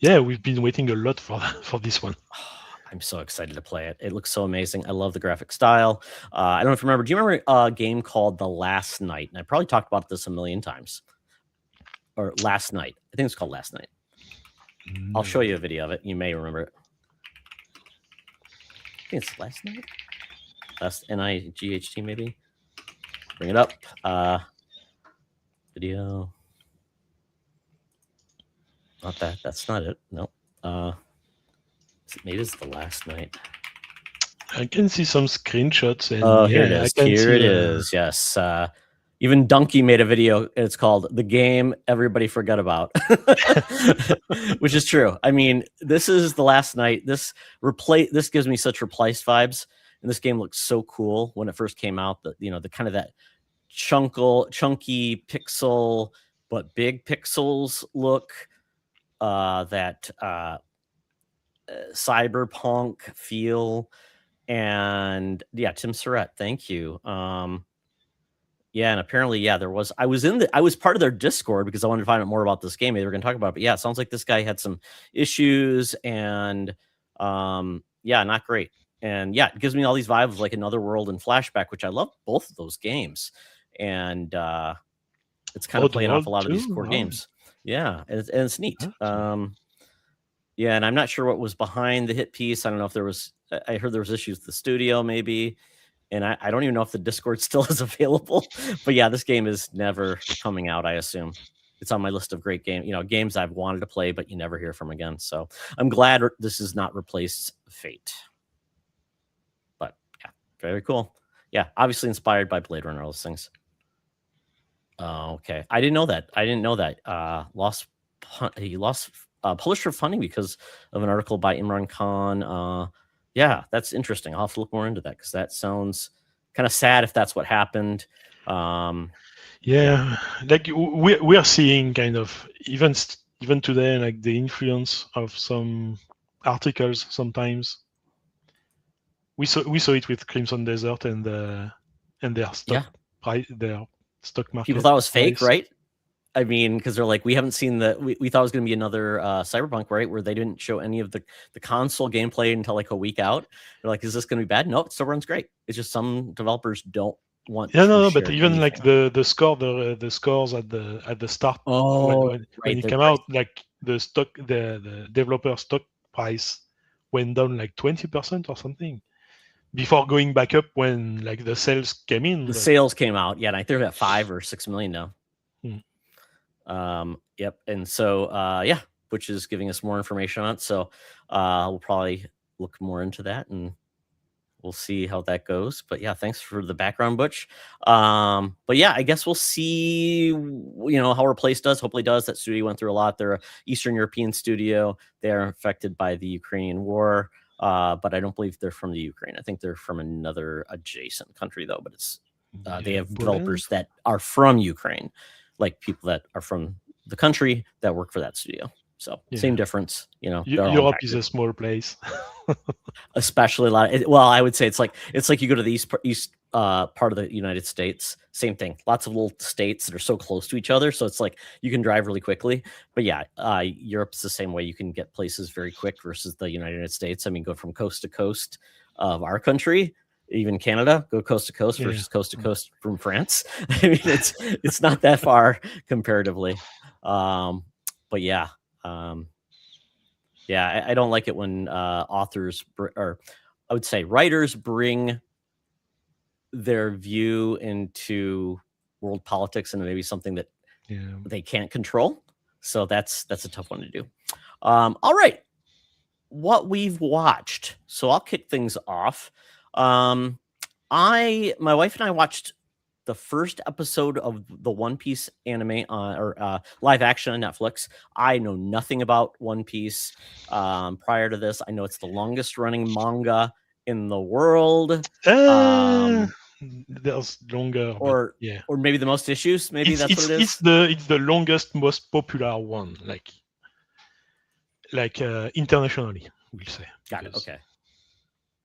Speaker 2: Yeah, we've been waiting a lot for this one.
Speaker 1: I'm so excited to play it. It looks so amazing. I love the graphic style. I don't know if you remember. Do you remember a game called The Last Night? And I probably talked about this a million times. Or Last Night. I think it's called Last Night. I'll show you a video of it. You may remember it. I think it's Last Night. Last NIGHT maybe. Bring it up. Video. Not that. That's not it. No. Maybe it's The Last Night.
Speaker 2: I can see some screenshots. And
Speaker 1: oh, here it is. Here it is. Yes. Even Donkey made a video. It's called The Game Everybody Forgot About, which is true. I mean, this is The Last Night. This gives me such Replace vibes. And this game looks so cool when it first came out. The kind of that chunky pixel, but big pixels look. That cyberpunk feel. And yeah, Tim Surratt, thank you. Yeah, and apparently, yeah, I was part of their Discord because I wanted to find out more about this game. They were going to talk about it, but yeah, it sounds like this guy had some issues and yeah, not great. And yeah, it gives me all these vibes like Another World and Flashback, which I love both of those games. And it's kind of playing off a lot of these core games. Yeah, and it's neat. Yeah, and I'm not sure what was behind the hit piece. I don't know if I heard there was issues with the studio maybe. And I don't even know if the Discord still is available. But yeah, this game is never coming out, I assume. It's on my list of great games I've wanted to play, but you never hear from again. So I'm glad this has not replaced Fate. But yeah, very cool. Yeah, obviously inspired by Blade Runner, all those things. Okay. I didn't know that. He lost publisher funding because of an article by Imran Khan. Yeah, that's interesting. I'll have to look more into that because that sounds kind of sad if that's what happened.
Speaker 2: Yeah, like we are seeing kind of even today, like the influence of some articles. Sometimes we saw it with Crimson Desert and their stock price, their stock market.
Speaker 1: People thought it was fake, right? I mean, because they're like, we haven't seen we thought it was going to be another Cyberpunk, right? Where they didn't show any of the console gameplay until like a week out. They're like, is this going to be bad? No, it still runs great. It's just some developers don't want.
Speaker 2: Yeah, no, but even anything. Like the scores at the start. When it came out, like the developer stock price went down like 20% or something before going back up when like the sales came in.
Speaker 1: The sales came out, yeah, and I think they're at 5 or 6 million now. Yep. And so, yeah, which is giving us more information on it. So, we'll probably look more into that and we'll see how that goes. But yeah, thanks for the background, Butch. But yeah, I guess we'll see, how Replace does. Hopefully does. That studio went through a lot. They're an Eastern European studio. They are affected by the Ukrainian war. But I don't believe they're from the Ukraine. I think they're from another adjacent country though, but it's, they have developers that are from Ukraine. Like people that are from the country that work for that studio. So same difference,
Speaker 2: Europe is a small place.
Speaker 1: Especially a lot. I would say it's like you go to the east part of the United States. Same thing. Lots of little states that are so close to each other. So it's like you can drive really quickly. But yeah, Europe's the same way. You can get places very quick versus the United States. I mean, go from coast to coast of our country. Even Canada, go coast to coast versus coast to coast from France. I mean, it's not that far comparatively. But yeah, yeah, I don't like it when authors or I would say writers bring their view into world politics and maybe something that they can't control. So that's a tough one to do. All right, what we've watched. So I'll kick things off. My wife and I watched the first episode of the One Piece anime or live action on Netflix. I know nothing about One Piece prior to this. I know it's the longest running manga in the world.
Speaker 2: Uh, there's longer, but
Speaker 1: or
Speaker 2: yeah,
Speaker 1: or maybe the most issues. Maybe
Speaker 2: it's
Speaker 1: that's what
Speaker 2: it's
Speaker 1: it
Speaker 2: it's
Speaker 1: is.
Speaker 2: the longest, most popular one, internationally, we'll say,
Speaker 1: Got it.
Speaker 2: because
Speaker 1: Okay.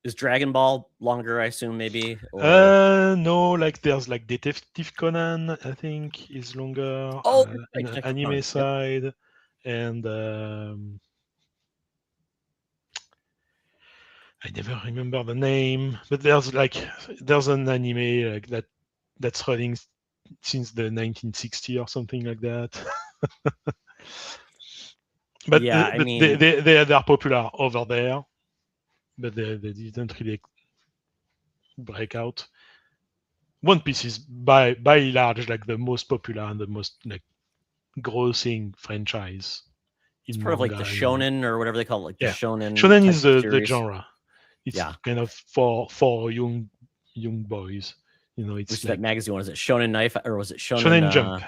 Speaker 1: Is Dragon Ball longer? I assume maybe or
Speaker 2: no, like there's like Detective Conan, I think, is longer
Speaker 1: oh,
Speaker 2: in
Speaker 1: right,
Speaker 2: an
Speaker 1: Detective
Speaker 2: anime
Speaker 1: Conan. Yep.
Speaker 2: side, and I never remember the name, but there's an anime like that's running since the 1960s or something like that. but
Speaker 1: Yeah.
Speaker 2: uh,
Speaker 1: I
Speaker 2: but they,
Speaker 1: mean,
Speaker 2: they they are popular over there, but they didn't really break out. One Piece is by large like the most popular and the most like grossing franchise
Speaker 1: it's
Speaker 2: in
Speaker 1: part of like
Speaker 2: manga
Speaker 1: the
Speaker 2: anime.
Speaker 1: shonen or whatever they call it, like the
Speaker 2: Yeah,
Speaker 1: shonen
Speaker 2: shonen
Speaker 1: type
Speaker 2: is
Speaker 1: of
Speaker 2: the
Speaker 1: series.
Speaker 2: genre. It's
Speaker 1: Yeah.
Speaker 2: kind of for young boys.
Speaker 1: Which
Speaker 2: It's
Speaker 1: that
Speaker 2: like
Speaker 1: magazine was it Shonen Knife or was it
Speaker 2: Shonen Jump.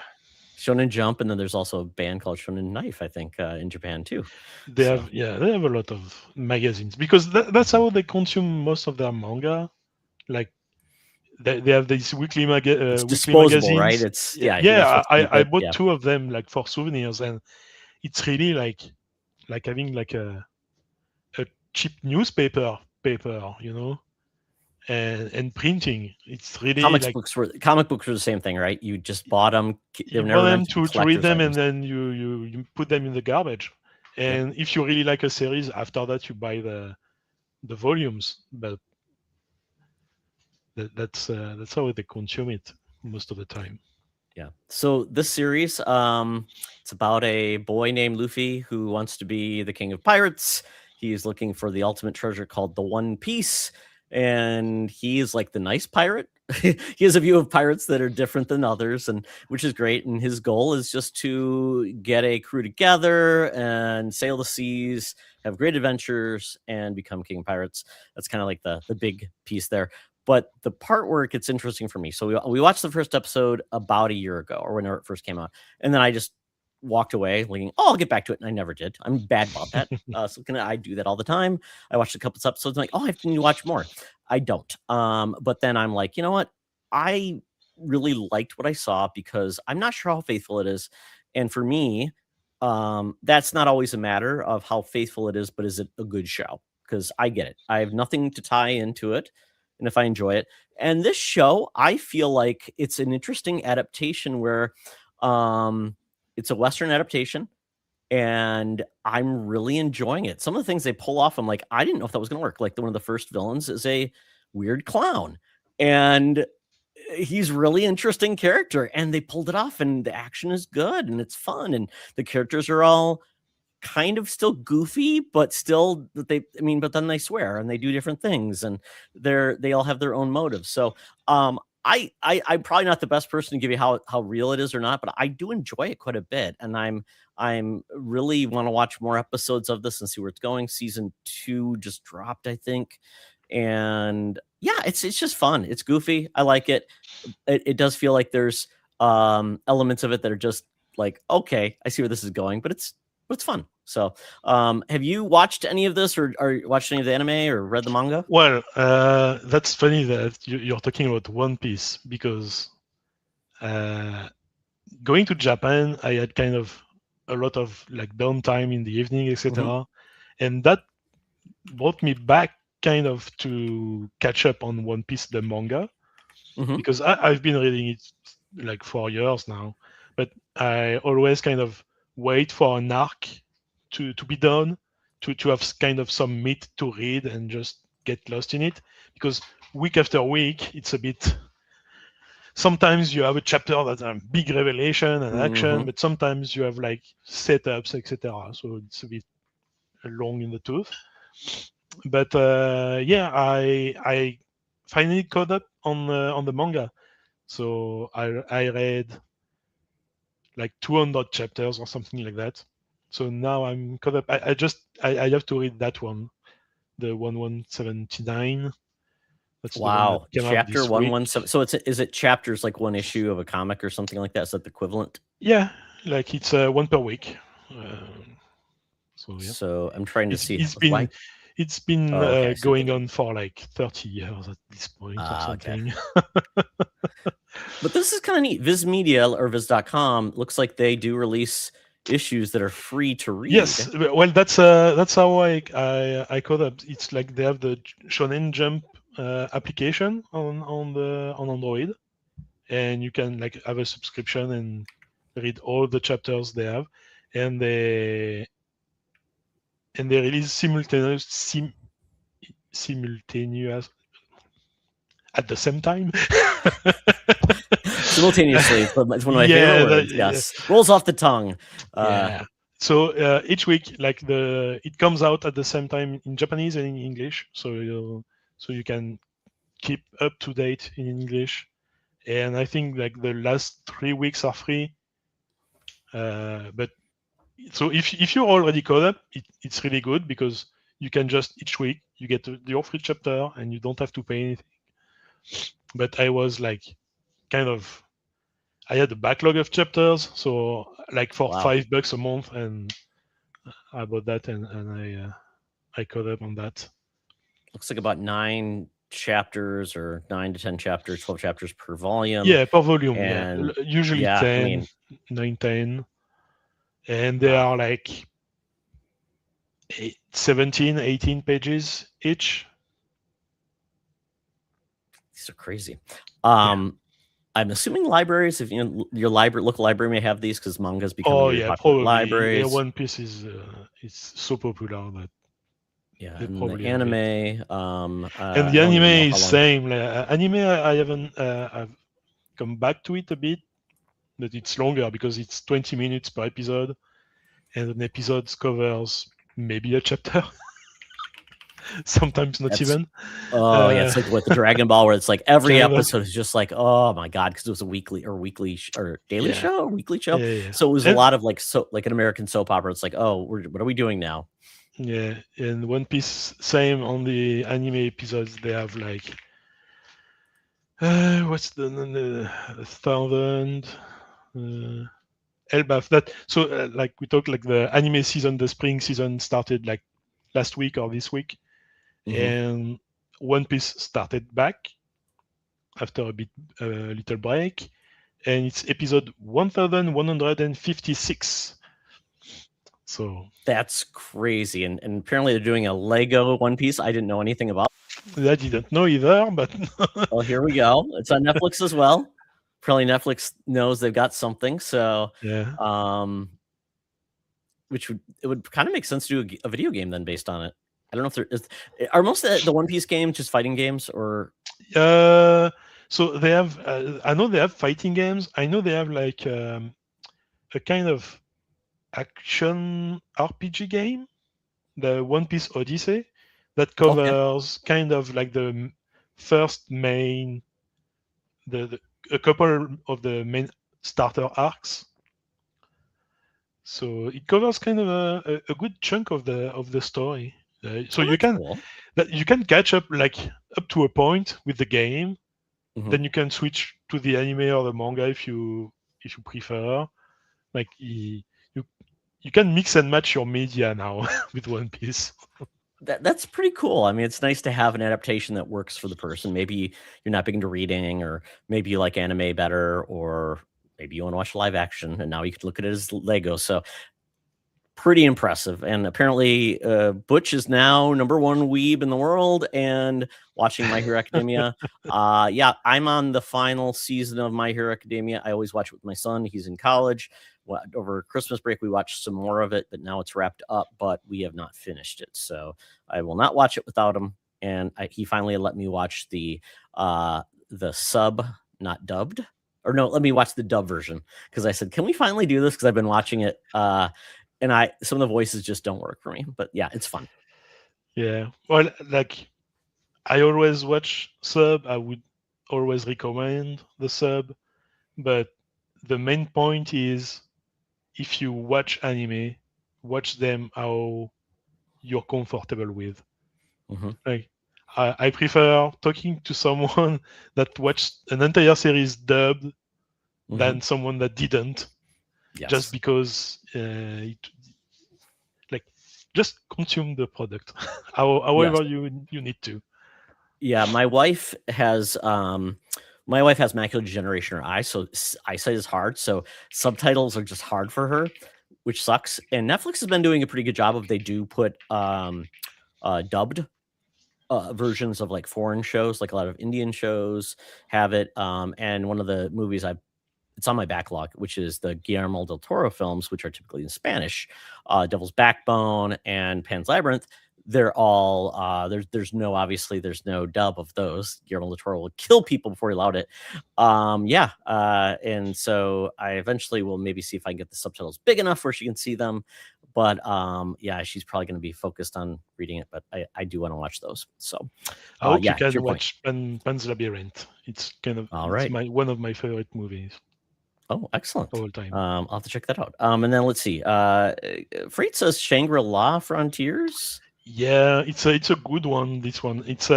Speaker 1: Shonen Jump? And then there's also a band called Shonen Knife, I think, in Japan too.
Speaker 2: They
Speaker 1: So
Speaker 2: have they have a lot of magazines because that's how they consume most of their manga. Like they have these
Speaker 1: it's
Speaker 2: weekly
Speaker 1: disposable, right?
Speaker 2: magazines.
Speaker 1: It's
Speaker 2: Yeah,
Speaker 1: yeah, you just
Speaker 2: yeah.
Speaker 1: receive
Speaker 2: I
Speaker 1: it.
Speaker 2: bought
Speaker 1: Yeah.
Speaker 2: two of them like for souvenirs, and it's really like having like a cheap newspaper paper, and printing. It's really like
Speaker 1: Comic books were the same thing, right? You just bought them. They
Speaker 2: you
Speaker 1: were
Speaker 2: buy
Speaker 1: never
Speaker 2: them
Speaker 1: meant to be
Speaker 2: to read
Speaker 1: collector's
Speaker 2: them, and
Speaker 1: items.
Speaker 2: then you put them in the garbage.
Speaker 1: Yep.
Speaker 2: And if you really like a series, after that you buy the volumes. But that's how they consume it most of the time.
Speaker 1: Yeah. So this series, it's about a boy named Luffy who wants to be the king of pirates. He's looking for the ultimate treasure called the One Piece, and he is like the nice pirate. He has a view of pirates that are different than others, and which is great. And his goal is just to get a crew together and sail the seas, have great adventures, and become king of pirates. That's kind of like the big piece there. But the part where it gets interesting for me, so we watched the first episode about a year ago or whenever it first came out, and then I just walked away thinking, "Oh, I'll get back to it," and I never did. I'm bad about that. So I do that all the time. I watched a couple of episodes, I'm like, "Oh, I need to watch more." I don't. But then I'm like, you know what? I really liked what I saw because I'm not sure how faithful it is, and for me, that's not always a matter of how faithful it is, but is it a good show? Because I get it. I have nothing to tie into it and if I enjoy it. And this show, I feel like it's an interesting adaptation where um it's a Western adaptation and I'm really enjoying it. Some of the things they pull off, I'm like, I didn't know if that was gonna work. Like one of the first villains is a weird clown. And he's really interesting character and they pulled it off and the action is good and it's fun and the characters are all kind of still goofy, but still but then they swear and they do different things and they all have their own motives. So I'm probably not the best person to give you how real it is or not, but I do enjoy it quite a bit. And I'm really want to watch more episodes of this and see where it's going. Season 2 just dropped, I think. And yeah, it's just fun. It's goofy. I like it. It does feel like there's elements of it that are just like, okay, I see where this is going, but it's fun. So, have you watched any of this or watched any of the anime or read the manga?
Speaker 2: Well, that's funny that you're talking about One Piece because uh, going to Japan, I had kind of a lot of like downtime in the evening,
Speaker 1: Mhm,
Speaker 2: etc., and that brought me back kind of to catch up on One Piece the manga
Speaker 1: mhm,
Speaker 2: because I've been reading it like 4 years now, but I always kind of wait for an arc to be done to have kind of some meat to read and just get lost in it because week after week it's a bit. Sometimes you have a chapter that's a big revelation and action,
Speaker 1: mhm.
Speaker 2: but sometimes you have like setups, etc. So it's a bit long in the tooth. But yeah, I finally caught up on the manga. So I read like 200 chapters or something like that. So now I'm caught up. I have to read that one, the 1179. That's the one that
Speaker 1: Wow.
Speaker 2: came out
Speaker 1: Chapter
Speaker 2: this week.
Speaker 1: 117. So is it chapters like one issue of a comic or something like that? Is that the equivalent?
Speaker 2: Yeah, like it's one per week. So yeah,
Speaker 1: So I'm trying to
Speaker 2: it's
Speaker 1: see
Speaker 2: it's
Speaker 1: why.
Speaker 2: been it's been
Speaker 1: Oh, okay. I see what they
Speaker 2: going
Speaker 1: did.
Speaker 2: on for like 30 years at this point or
Speaker 1: Ah, okay.
Speaker 2: something.
Speaker 1: But this is kind of neat. Viz Media or Viz.com looks like they do release issues that are free to read.
Speaker 2: Yes, well, that's how I caught up. It's like they have the Shonen Jump application on Android, and you can like have a subscription and read all the chapters they have, and they release simultaneous at the same time.
Speaker 1: Simultaneously. It's one of my favorite
Speaker 2: Yeah,
Speaker 1: words. Yes. Rolls off the tongue.
Speaker 2: yeah. So each week, like it comes out at the same time in Japanese and in English, so you can keep up to date in English. And I think like the last 3 weeks are free. But so if you're already caught up, it's really good because you can just each week you get your free chapter and you don't have to pay anything. But I was like kind of I had a backlog of chapters, so like for
Speaker 1: Wow.
Speaker 2: $5 a month, and I bought that and I caught up on that.
Speaker 1: Looks like about 9 chapters or 9 to 10 chapters, 12 chapters per volume.
Speaker 2: Yeah, per volume. Yeah,
Speaker 1: And
Speaker 2: usually
Speaker 1: yeah, I
Speaker 2: 10,
Speaker 1: mean,
Speaker 2: 9, 10, and they
Speaker 1: wow.
Speaker 2: are like 17, 18 pages each.
Speaker 1: These are crazy.
Speaker 2: Yeah.
Speaker 1: I'm assuming libraries, if your local library may have these because manga is becoming
Speaker 2: Oh
Speaker 1: very
Speaker 2: yeah,
Speaker 1: popular at
Speaker 2: probably. Yeah,
Speaker 1: libraries.
Speaker 2: One Piece is so popular that
Speaker 1: Yeah,
Speaker 2: they
Speaker 1: and the
Speaker 2: probably have it.
Speaker 1: anime,
Speaker 2: And
Speaker 1: I
Speaker 2: the
Speaker 1: don't
Speaker 2: anime
Speaker 1: even know how
Speaker 2: is
Speaker 1: long.
Speaker 2: same. Anime, I haven't. I've come back to it a bit, but it's longer because it's 20 minutes per episode, and an episode covers maybe a chapter, sometimes not
Speaker 1: That's
Speaker 2: even.
Speaker 1: oh yeah,
Speaker 2: Uh,
Speaker 1: it's like with the Dragon Ball where it's like every
Speaker 2: kind of.
Speaker 1: episode is just like, oh my god, because it was a weekly or daily
Speaker 2: Yeah,
Speaker 1: show, or weekly show.
Speaker 2: yeah, yeah.
Speaker 1: So it was a
Speaker 2: And
Speaker 1: lot of like an American soap opera. It's like, oh, what are we doing now?
Speaker 2: yeah, and One Piece, same on the anime episodes. They have like what's the 1,000 Elbaf. That so like we talked like the anime season, the spring season started like last week or this week,
Speaker 1: Hmm.
Speaker 2: and One Piece started back after a little break, and it's episode 1156. So
Speaker 1: That's crazy, and apparently they're doing a Lego One Piece. I didn't know anything about.
Speaker 2: I didn't know either, but
Speaker 1: Well, here we go. It's on Netflix as well. Probably Netflix knows they've got something. So,
Speaker 2: yeah.
Speaker 1: um, which would kind of make sense to do a video game then based on it. I don't know if there is. Are most of the One Piece games just fighting games or?
Speaker 2: Uh, so they have. I know they have fighting games. I know they have like a kind of action RPG game, the One Piece Odyssey, that
Speaker 1: Okay.
Speaker 2: covers kind of like the first main, the a couple of the main starter arcs. So it covers kind of a good chunk of the story. So
Speaker 1: Oh, that's cool.
Speaker 2: you can catch up like up to a point with the game.
Speaker 1: Mhm.
Speaker 2: Then you can switch to the anime or the manga if you prefer. Like you you can mix and match your media now with One Piece.
Speaker 1: That's pretty cool. I mean, it's nice to have an adaptation that works for the person. Maybe you're not big into reading, or maybe you like anime better, or maybe you want to watch live action, and now you could look at it as Lego. So pretty impressive. And apparently, Butch is now #1 weeb in the world and watching My Hero Academia. Yeah, I'm on the final season of My Hero Academia. I always watch it with my son. He's in college. Over Christmas break, we watched some more of it, but now it's wrapped up, but we have not finished it. So I will not watch it without him. And he finally let me watch the sub, not dubbed. Or no, let me watch the dub version because I said, "Can we finally do this?" Because I've been watching it and some of the voices just don't work for me. But yeah, it's fun.
Speaker 2: Yeah. Well, like I always watch sub. I would always recommend the sub, but the main point is if you watch anime, watch them how you're comfortable with.
Speaker 1: Hmm.
Speaker 2: Like I prefer talking to someone that watched an entire series dubbed
Speaker 1: Hmm.
Speaker 2: than someone that didn't, just
Speaker 1: Yes.
Speaker 2: because like just consume the product
Speaker 1: Yes.
Speaker 2: however you need to.
Speaker 1: Yeah, my wife has macular degeneration in her eye, so eyesight is hard. So subtitles are just hard for her, which sucks. And Netflix has been doing a pretty good job of they do put dubbed versions of like foreign shows, like a lot of Indian shows have it. And one of the movies it's on my backlog, which is the Guillermo del Toro films, which are typically in Spanish, Devil's Backbone and Pan's Labyrinth. They're all there's no dub of those. Guillermo del Toro will kill people before he allowed it. Yeah, and so I eventually will maybe see if I can get the subtitles big enough where she can see them. But yeah, she's probably going to be focused on reading it. But I do want to watch those. So
Speaker 2: I hope you
Speaker 1: yeah, to
Speaker 2: can
Speaker 1: your point.
Speaker 2: watch Pan's Labyrinth.
Speaker 1: All
Speaker 2: It's
Speaker 1: right.
Speaker 2: my one of my favorite movies
Speaker 1: Oh, excellent.
Speaker 2: of all time.
Speaker 1: I'll have to check that out. And then let's see. Freight says Shangri-La Frontiers.
Speaker 2: Yeah, it's a good one. This one, it's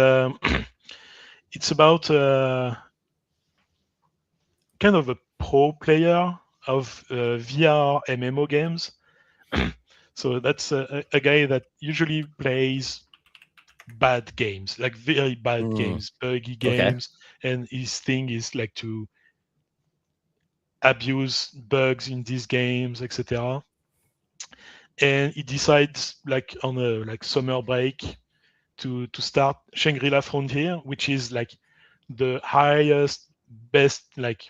Speaker 2: it's about kind of a pro player of VR MMO games. So that's a guy that usually plays bad games, like very bad
Speaker 1: Mm,
Speaker 2: games, buggy
Speaker 1: okay.
Speaker 2: games, and his thing is like to abuse bugs in these games, etc. And he decides, like on a like summer break, to start Shangri-La Frontier, which is like the highest, best, like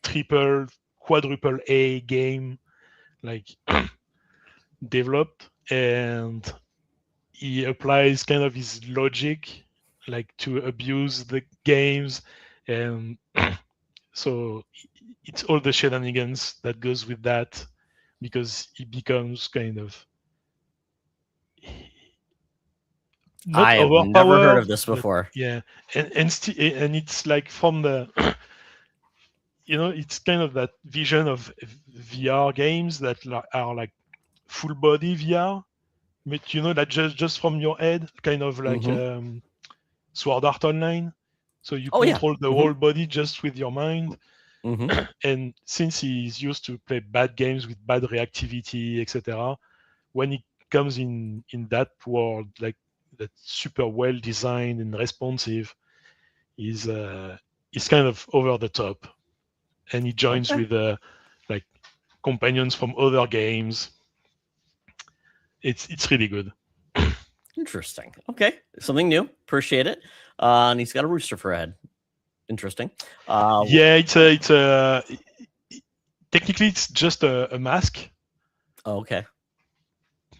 Speaker 2: triple, quadruple A game, like developed, and he applies kind of his logic, like to abuse the games, and so it's all the shenanigans that goes with that, because he becomes kind of not
Speaker 1: I have never heard
Speaker 2: overpowered,
Speaker 1: of this
Speaker 2: but
Speaker 1: before.
Speaker 2: yeah, and it's like from the it's kind of that vision of VR games that are like full body VR, but that just from your head, kind of like
Speaker 1: Hmm.
Speaker 2: Sword Art Online. So you
Speaker 1: Oh yeah.
Speaker 2: control the
Speaker 1: Hmm.
Speaker 2: whole body just with your mind.
Speaker 1: Hmm.
Speaker 2: And since he's used to play bad games with bad reactivity, etc., when he comes in that world, like that super well designed and responsive, is is kind of over the top, and he joins
Speaker 1: Okay.
Speaker 2: with like companions from other games. It's really good.
Speaker 1: Interesting. Okay. Something new. Appreciate it. And he's got a rooster for a head. Interesting.
Speaker 2: Yeah, it's a technically it's just a mask,
Speaker 1: Oh, okay.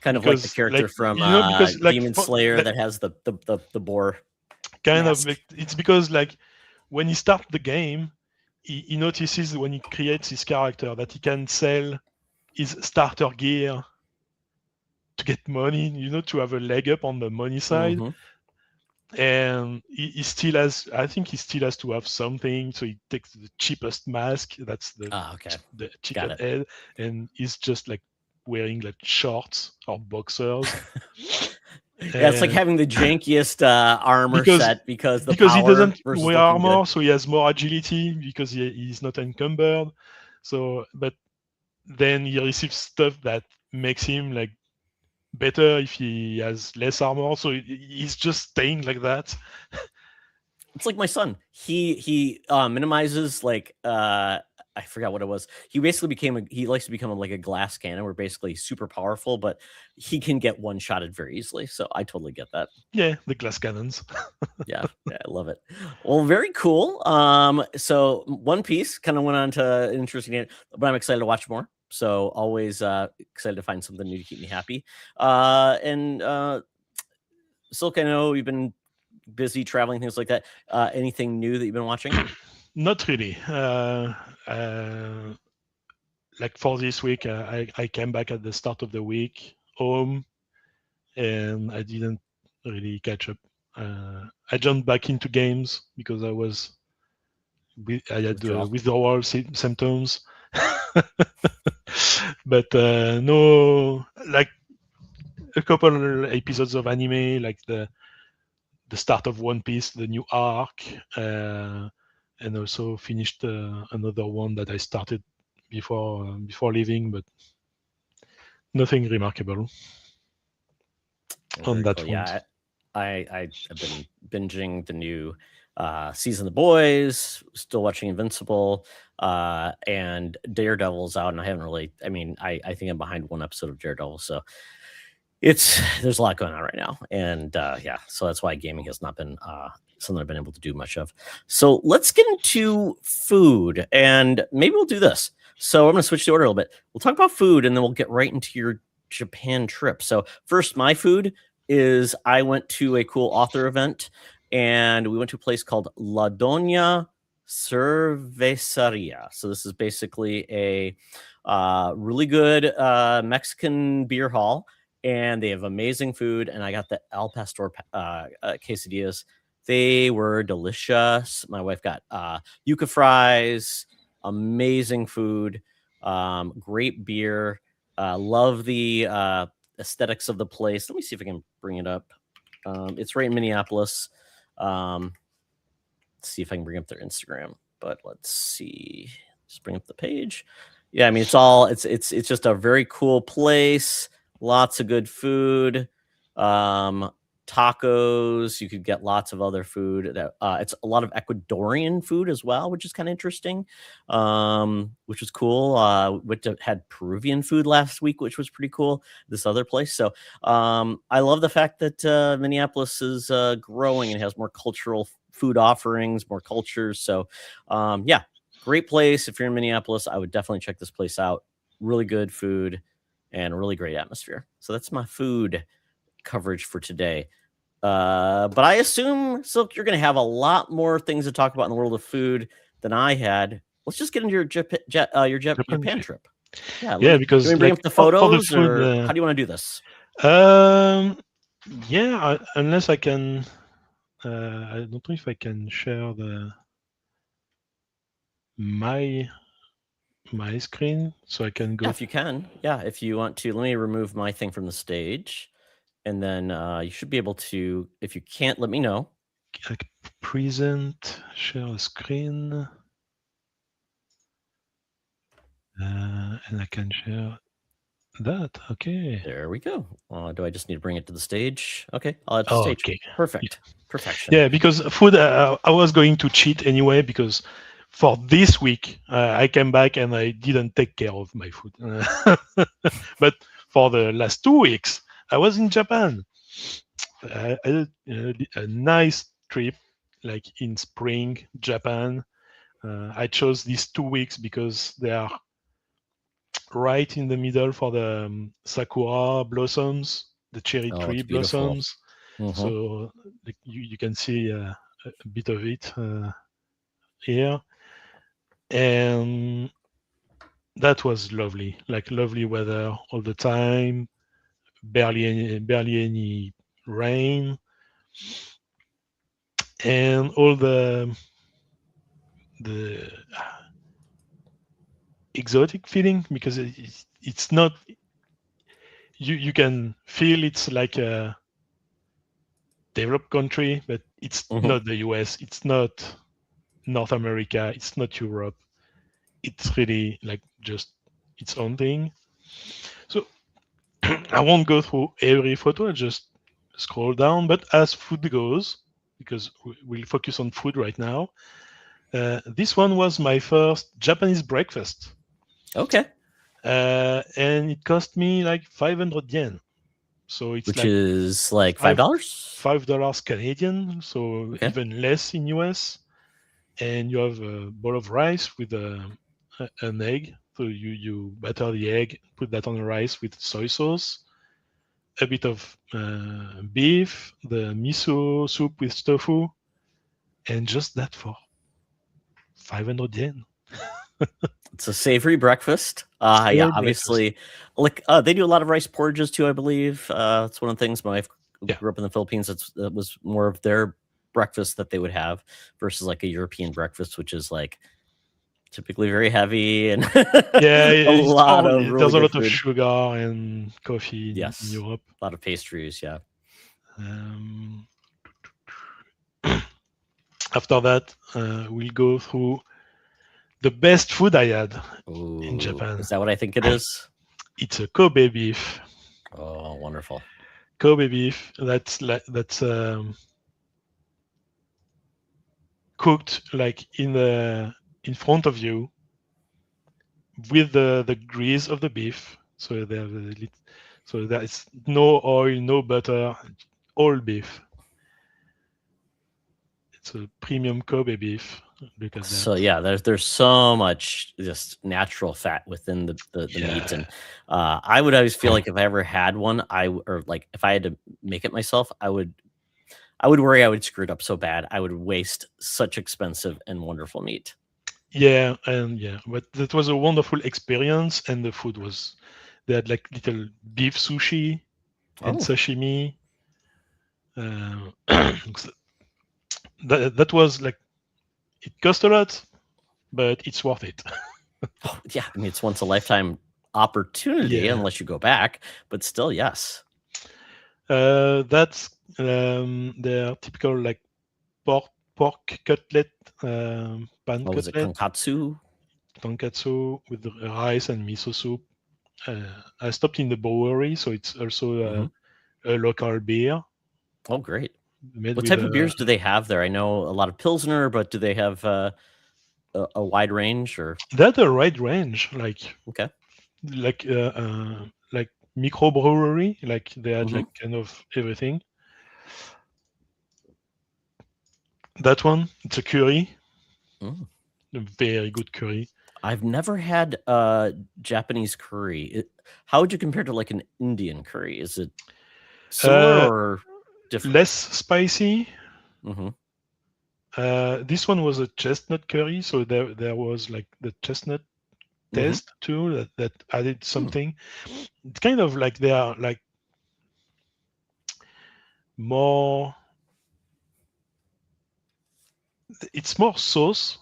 Speaker 1: Kind of like the
Speaker 2: because
Speaker 1: character
Speaker 2: like
Speaker 1: from
Speaker 2: because like
Speaker 1: Demon Slayer that has the boar
Speaker 2: kind of
Speaker 1: mask.
Speaker 2: like, it's because like when he starts the game, he notices when he creates his character that he can sell his starter gear to get money, to have a leg up on the money side.
Speaker 1: Hmm.
Speaker 2: And he still has, I think he still has to have something, so he takes the cheapest mask, that's
Speaker 1: Ah, okay.
Speaker 2: the
Speaker 1: Got
Speaker 2: chicken
Speaker 1: it.
Speaker 2: head, and he's just like wearing like shorts or boxers.
Speaker 1: Yeah, it's like
Speaker 2: And
Speaker 1: having the jankiest armor
Speaker 2: because
Speaker 1: set because the
Speaker 2: because he
Speaker 1: power
Speaker 2: doesn't
Speaker 1: versus
Speaker 2: wear
Speaker 1: looking good.
Speaker 2: armor, so he has more agility because he's not encumbered. So, but then he receives stuff that makes him like better if he has less armor. So he's just staying like that.
Speaker 1: It's like my son. He minimizes like I forgot what it was. He basically he likes to become like a glass cannon. We're basically super powerful, but he can get one shotted very easily. So I totally get that.
Speaker 2: Yeah, the glass cannons.
Speaker 1: Yeah, I love it. Well, very cool. So One Piece kind of went on to an interesting, but I'm excited to watch more. So always excited to find something new to keep me happy. And Silk, I know you've been busy traveling, things like that. Anything new that you've been watching?
Speaker 2: Not really. Like for this week, I came back at the start of the week home, and I didn't really catch up. I jumped back into games because I had
Speaker 1: Withdrawal.
Speaker 2: withdrawal symptoms. But no, like a couple episodes of anime, like the start of One Piece, the new arc, and also finished another one that I started before leaving, but nothing remarkable on
Speaker 1: Very
Speaker 2: that
Speaker 1: cool.
Speaker 2: front.
Speaker 1: Yeah, I have been binging the new season of The Boys, still watching Invincible, and Daredevil's out, and I haven't really. I mean, I think I'm behind one episode of Daredevil, so there's a lot going on right now, and yeah, so that's why gaming has not been something I've been able to do much of. So let's get into food, and maybe we'll do this. So I'm going to switch the order a little bit. We'll talk about food, and then we'll get right into your Japan trip. So first, my food is I went to a cool author event, and we went to a place called La Doña Cerveceria. So this is basically a really good Mexican beer hall, and they have amazing food. And I got the Al Pastor quesadillas. They were delicious. My wife got yuca fries, amazing food, great beer. Love the aesthetics of the place. Let me see if I can bring it up. It's right in Minneapolis. Let's see if I can bring up their Instagram, but let's see. Just bring up the page. Yeah, I mean, it's just a very cool place. Lots of good food. Tacos. You could get lots of other food. It's a lot of Ecuadorian food as well, which is kind of interesting. Which was cool. We had Peruvian food last week, which was pretty cool. This other place. So I love the fact that Minneapolis is growing and has more cultural food offerings, more cultures. So yeah, great place. If you're in Minneapolis, I would definitely check this place out. Really good food and a really great atmosphere. So that's my food coverage for today. But I assume, Silk, you're going to have a lot more things to talk about in the world of food than I had. Let's just get into your Japan trip. Yeah,
Speaker 2: Because
Speaker 1: do we bring up the
Speaker 2: for the
Speaker 1: photos,
Speaker 2: food,
Speaker 1: or how do you want to do this?
Speaker 2: yeah, unless I can. I don't know if I can share my screen so I can go.
Speaker 1: Yeah, if you can. Yeah, if you want to. Let me remove my thing from the stage, and then you should be able to. If you can't, let me know.
Speaker 2: Present, share the screen, and I can share that. Okay.
Speaker 1: There we go. Do I just need to bring it to the stage? Okay, I'll add to the stage.
Speaker 2: Okay.
Speaker 1: Perfect. Perfection.
Speaker 2: Yeah, because food, I was going to cheat anyway, because for this week, I came back and I didn't take care of my food. But for the last 2 weeks, I was in Japan. I had a nice trip, like in spring, Japan. I chose these 2 weeks because they are right in the middle for the sakura blossoms, the cherry tree
Speaker 1: It's beautiful.
Speaker 2: blossoms. So you can see a bit of it here, and that was lovely. Like lovely weather all the time, barely any rain, and all the exotic feeling, because it's not. You can feel it's like a developed country, but it's not the US. It's not North America. It's not Europe. It's really like just its own thing. So I won't go through every photo. I'll just scroll down. But as food goes, because we'll focus on food right now, this one was my first Japanese breakfast.
Speaker 1: Okay.
Speaker 2: And it cost me like 500 yen. So it's
Speaker 1: which is like $5?
Speaker 2: $5 Canadian, so even less in US. And you have a bowl of rice with an egg. So you batter the egg, put that on the rice with soy sauce, a bit of beef, the miso soup with tofu, and just that for 500 yen.
Speaker 1: It's a savory breakfast. Yeah, obviously, like they do a lot of rice porridges too, I believe. It's one of the things my wife grew up in the Philippines. That was more of their breakfast that they would have versus like a European breakfast, which is like typically very heavy and
Speaker 2: there's a lot
Speaker 1: food.
Speaker 2: of sugar and coffee in Europe.
Speaker 1: A lot of pastries, yeah.
Speaker 2: After that, we'll go through the best food I had in
Speaker 1: Ooh,
Speaker 2: Japan.
Speaker 1: is that what I think it is?
Speaker 2: It's a Kobe beef.
Speaker 1: Oh, wonderful.
Speaker 2: Kobe beef. That's cooked like in front of you with the grease of the beef. So so there is no oil, no butter, all beef. It's a premium Kobe beef. Look at that.
Speaker 1: So yeah, there's so much just natural fat within the meat,
Speaker 2: Yeah.
Speaker 1: and I would always feel like if I ever had one, or like if I had to make it myself, I would worry I would screw it up so bad. I would waste such expensive and wonderful meat.
Speaker 2: But that was a wonderful experience, and the food was. They had like little beef sushi and
Speaker 1: Oh,
Speaker 2: sashimi. Uh, that was like it cost a lot, but it's worth it.
Speaker 1: oh, yeah. I mean, it's once a lifetime opportunity
Speaker 2: Yeah,
Speaker 1: unless you go back, but still, yes.
Speaker 2: that's their typical like pork cutlet, pan
Speaker 1: What was it?
Speaker 2: cutlet,
Speaker 1: Konkatsu?
Speaker 2: tonkatsu with rice and miso soup. I stopped in the brewery, so it's also
Speaker 1: Hmm.
Speaker 2: a local beer
Speaker 1: Oh, great.
Speaker 2: made
Speaker 1: What
Speaker 2: with
Speaker 1: type of beers do they have there? I know a lot of Pilsner, but do they have a wide range or?
Speaker 2: that a wide range,
Speaker 1: Okay.
Speaker 2: like microbrewery, like they had
Speaker 1: Hmm.
Speaker 2: like kind of everything. That one, it's a curry,
Speaker 1: Mm.
Speaker 2: a very good curry.
Speaker 1: I've never had Japanese curry. How would you compare to like an Indian curry? Is it similar
Speaker 2: Uh,
Speaker 1: or different?
Speaker 2: Less spicy.
Speaker 1: Hmm.
Speaker 2: This one was a chestnut curry, so there was like the chestnut
Speaker 1: Hmm.
Speaker 2: taste too that added something. It's kind of like they are like more. It's more sauce.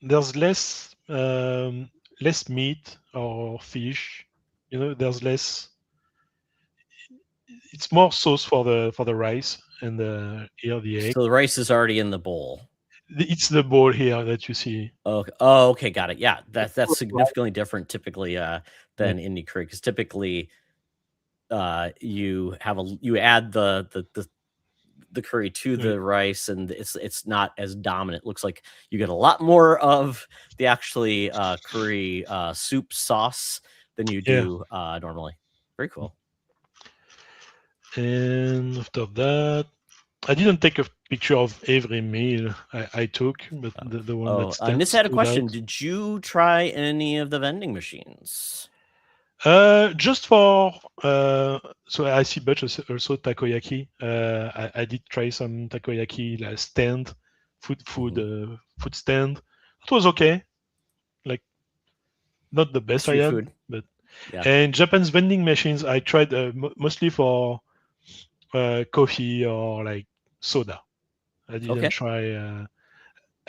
Speaker 2: There's less meat or fish. There's less. It's more sauce for the rice and the egg.
Speaker 1: So the rice is already in the bowl.
Speaker 2: It's the bowl here that you see.
Speaker 1: Okay. Oh, okay, got it. Yeah, that's
Speaker 2: Right.
Speaker 1: significantly different typically
Speaker 2: Yeah,
Speaker 1: than Indian curry because typically you add the curry to
Speaker 2: right.
Speaker 1: the rice and it's not as dominant. Looks like you get a lot more of the actually curry soup sauce than you
Speaker 2: Yeah.
Speaker 1: do normally. Very cool.
Speaker 2: And after that, I didn't take a picture of every meal I took, but
Speaker 1: Uh,
Speaker 2: the one that
Speaker 1: oh, Nis had a
Speaker 2: stood
Speaker 1: question.
Speaker 2: out.
Speaker 1: Did you try any of the vending machines?
Speaker 2: Just for so I see Butch also takoyaki. I did try some takoyaki like stand,
Speaker 1: Hmm.
Speaker 2: food stand. It was okay, like not the best I
Speaker 1: Street
Speaker 2: had,
Speaker 1: food.
Speaker 2: but
Speaker 1: Yeah.
Speaker 2: and Japan's vending machines I tried mostly for coffee or like soda. I didn't
Speaker 1: Okay.
Speaker 2: try.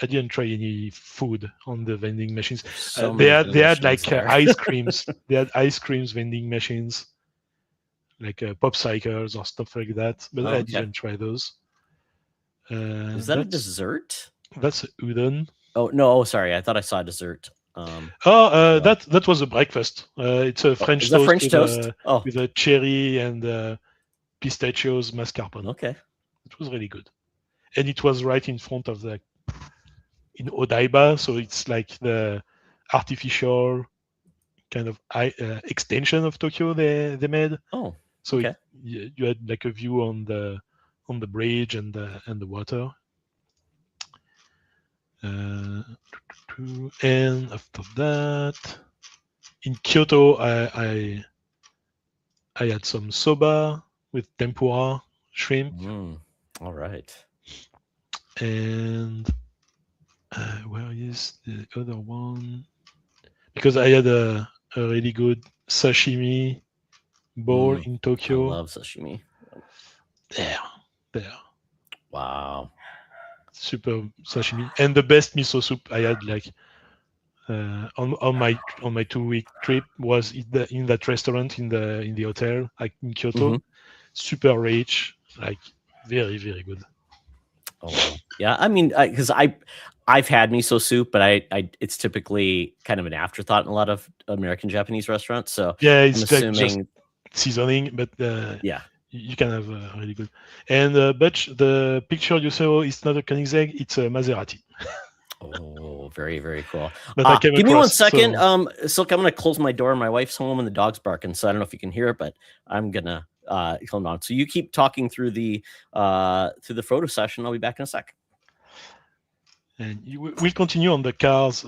Speaker 2: I didn't try any food on the vending machines.
Speaker 1: There's so
Speaker 2: They
Speaker 1: many
Speaker 2: had
Speaker 1: vending
Speaker 2: they had
Speaker 1: machines
Speaker 2: like
Speaker 1: there.
Speaker 2: ice creams. They had ice creams vending machines, like pop cycles or stuff like that. But
Speaker 1: Oh,
Speaker 2: I
Speaker 1: okay.
Speaker 2: didn't try those.
Speaker 1: Is that a
Speaker 2: That's
Speaker 1: dessert?
Speaker 2: udon.
Speaker 1: Oh no, oh sorry. I thought I saw dessert
Speaker 2: Oh,
Speaker 1: as well.
Speaker 2: that was a breakfast. It's a
Speaker 1: Oh, is
Speaker 2: French
Speaker 1: that
Speaker 2: toast
Speaker 1: French toast? Oh,
Speaker 2: with a cherry and pistachios mascarpone.
Speaker 1: okay.
Speaker 2: It was really good, and it was right in front of the in Odaiba, so it's like the artificial kind of extension of Tokyo they made.
Speaker 1: Oh,
Speaker 2: So
Speaker 1: okay.
Speaker 2: you had like a view on the bridge and the water. Uh, and after that, in Kyoto, I had some soba with tempura shrimp,
Speaker 1: Mm, all right.
Speaker 2: and where is the other one? Because I had a really good sashimi bowl
Speaker 1: Mm,
Speaker 2: in
Speaker 1: I
Speaker 2: Tokyo.
Speaker 1: love sashimi.
Speaker 2: There, there,
Speaker 1: Wow.
Speaker 2: super sashimi, and the best miso soup I had like on my 2 week trip was in that restaurant in the hotel like in
Speaker 1: Hmm.
Speaker 2: Kyoto. Super rich, like very very good.
Speaker 1: Oh wow. Yeah, I mean, because I've had miso soup, but I it's typically kind of an afterthought in a lot of American Japanese restaurants. So
Speaker 2: Yeah,
Speaker 1: I'm
Speaker 2: it's like just
Speaker 1: assuming,
Speaker 2: seasoning, but
Speaker 1: yeah.
Speaker 2: you can have really good. And Butch, the picture you saw is not a Koenigsegg, it's a Maserati.
Speaker 1: Oh, very, very cool.
Speaker 2: But I came
Speaker 1: Give me one
Speaker 2: across.
Speaker 1: second.
Speaker 2: So
Speaker 1: Silk, I'm gonna close my door. My wife's home and the dog's barking, so I don't know if you can hear it, but I'm gonna calm down. So you keep talking through the photo session. I'll be back in a sec.
Speaker 2: and we'll continue on the cars,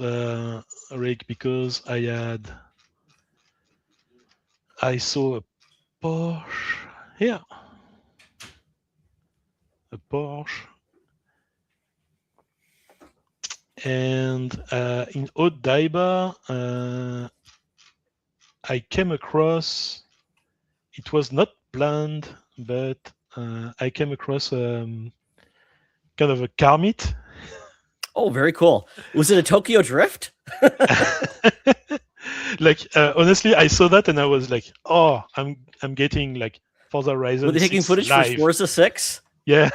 Speaker 2: Rick, because I saw a Porsche here, a Porsche, and in Haute Daiba, I came across. It was not planned, but I came across kind of a car meet.
Speaker 1: Oh, very cool. Was it a Tokyo Drift?
Speaker 2: Like honestly, I saw that and I was like, oh, I'm getting like Forza
Speaker 1: Were
Speaker 2: Horizon
Speaker 1: they taking
Speaker 2: 6
Speaker 1: footage for
Speaker 2: live.
Speaker 1: Forza 6?
Speaker 2: Yeah,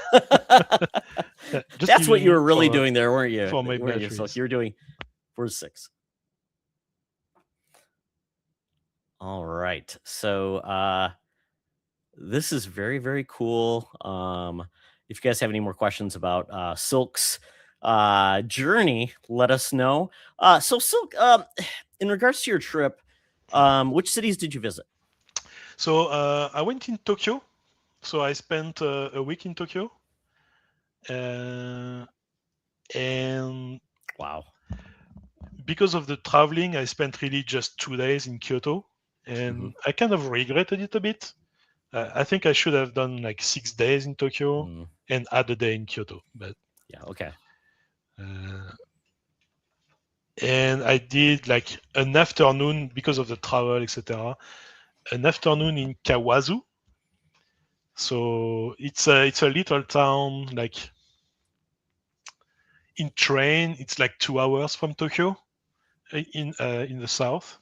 Speaker 2: just
Speaker 1: That's what you
Speaker 2: giving
Speaker 1: were really doing there, weren't you?
Speaker 2: for my
Speaker 1: Weren't you? So
Speaker 2: batteries.
Speaker 1: you were doing Forza 6. All right. So this is very, very cool. If you guys have any more questions about Silk's journey, let us know. So Silk, in regards to your trip, which cities did you visit?
Speaker 2: So I went in Tokyo. So I spent a week in Tokyo, and
Speaker 1: Wow.
Speaker 2: because of the traveling, I spent really just 2 days in Kyoto,
Speaker 1: Mm-hmm.
Speaker 2: and I kind of regretted it a bit. I think I should have done like 6 days in Tokyo
Speaker 1: Mm,
Speaker 2: and add a day in Kyoto, but
Speaker 1: yeah. Okay.
Speaker 2: uh, and I did like an afternoon because of the travel, etc. An afternoon in Kawazu. So it's a little town like in train. It's like 2 hours from Tokyo in the south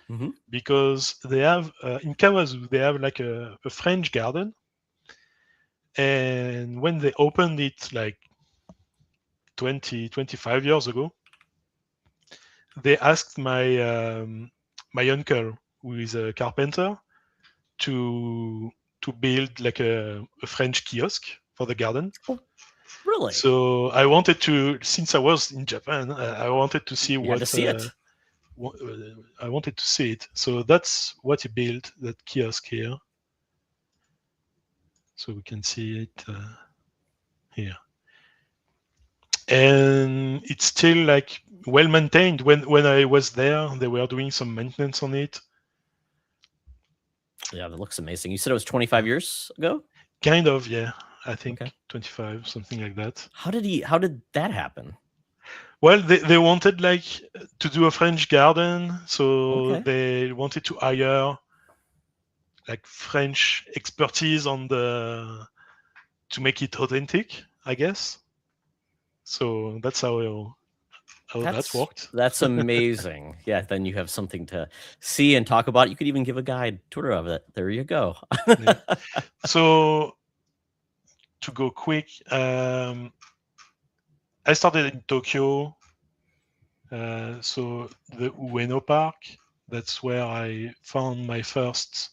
Speaker 1: Mm-hmm.
Speaker 2: because they have in Kawazu they have like a French garden, and when they opened it like 25 years ago, they asked my uncle, who is a carpenter, to build like a French kiosk for the garden.
Speaker 1: Oh, really?
Speaker 2: So I wanted to, since I was in Japan, I wanted to see
Speaker 1: You had to
Speaker 2: what
Speaker 1: see it.
Speaker 2: I wanted to see it. So that's what he built, that kiosk here. So we can see it here, and it's still like well maintained. When I was there, they were doing some maintenance on it.
Speaker 1: Yeah, that looks amazing. You said it was 25 years ago?
Speaker 2: Kind of, yeah. I
Speaker 1: Okay.
Speaker 2: think 25, something like that.
Speaker 1: How did that happen?
Speaker 2: Well, they wanted like to do a French garden, so
Speaker 1: Okay.
Speaker 2: they wanted to hire like French expertise on the to make it authentic, I guess. So that's how that worked.
Speaker 1: That's amazing. Yeah, then you have something to see and talk about. You could even give a guide tour of it. There you go.
Speaker 2: Yeah. So to go quick, I started in Tokyo. So the Ueno Park, that's where I found my first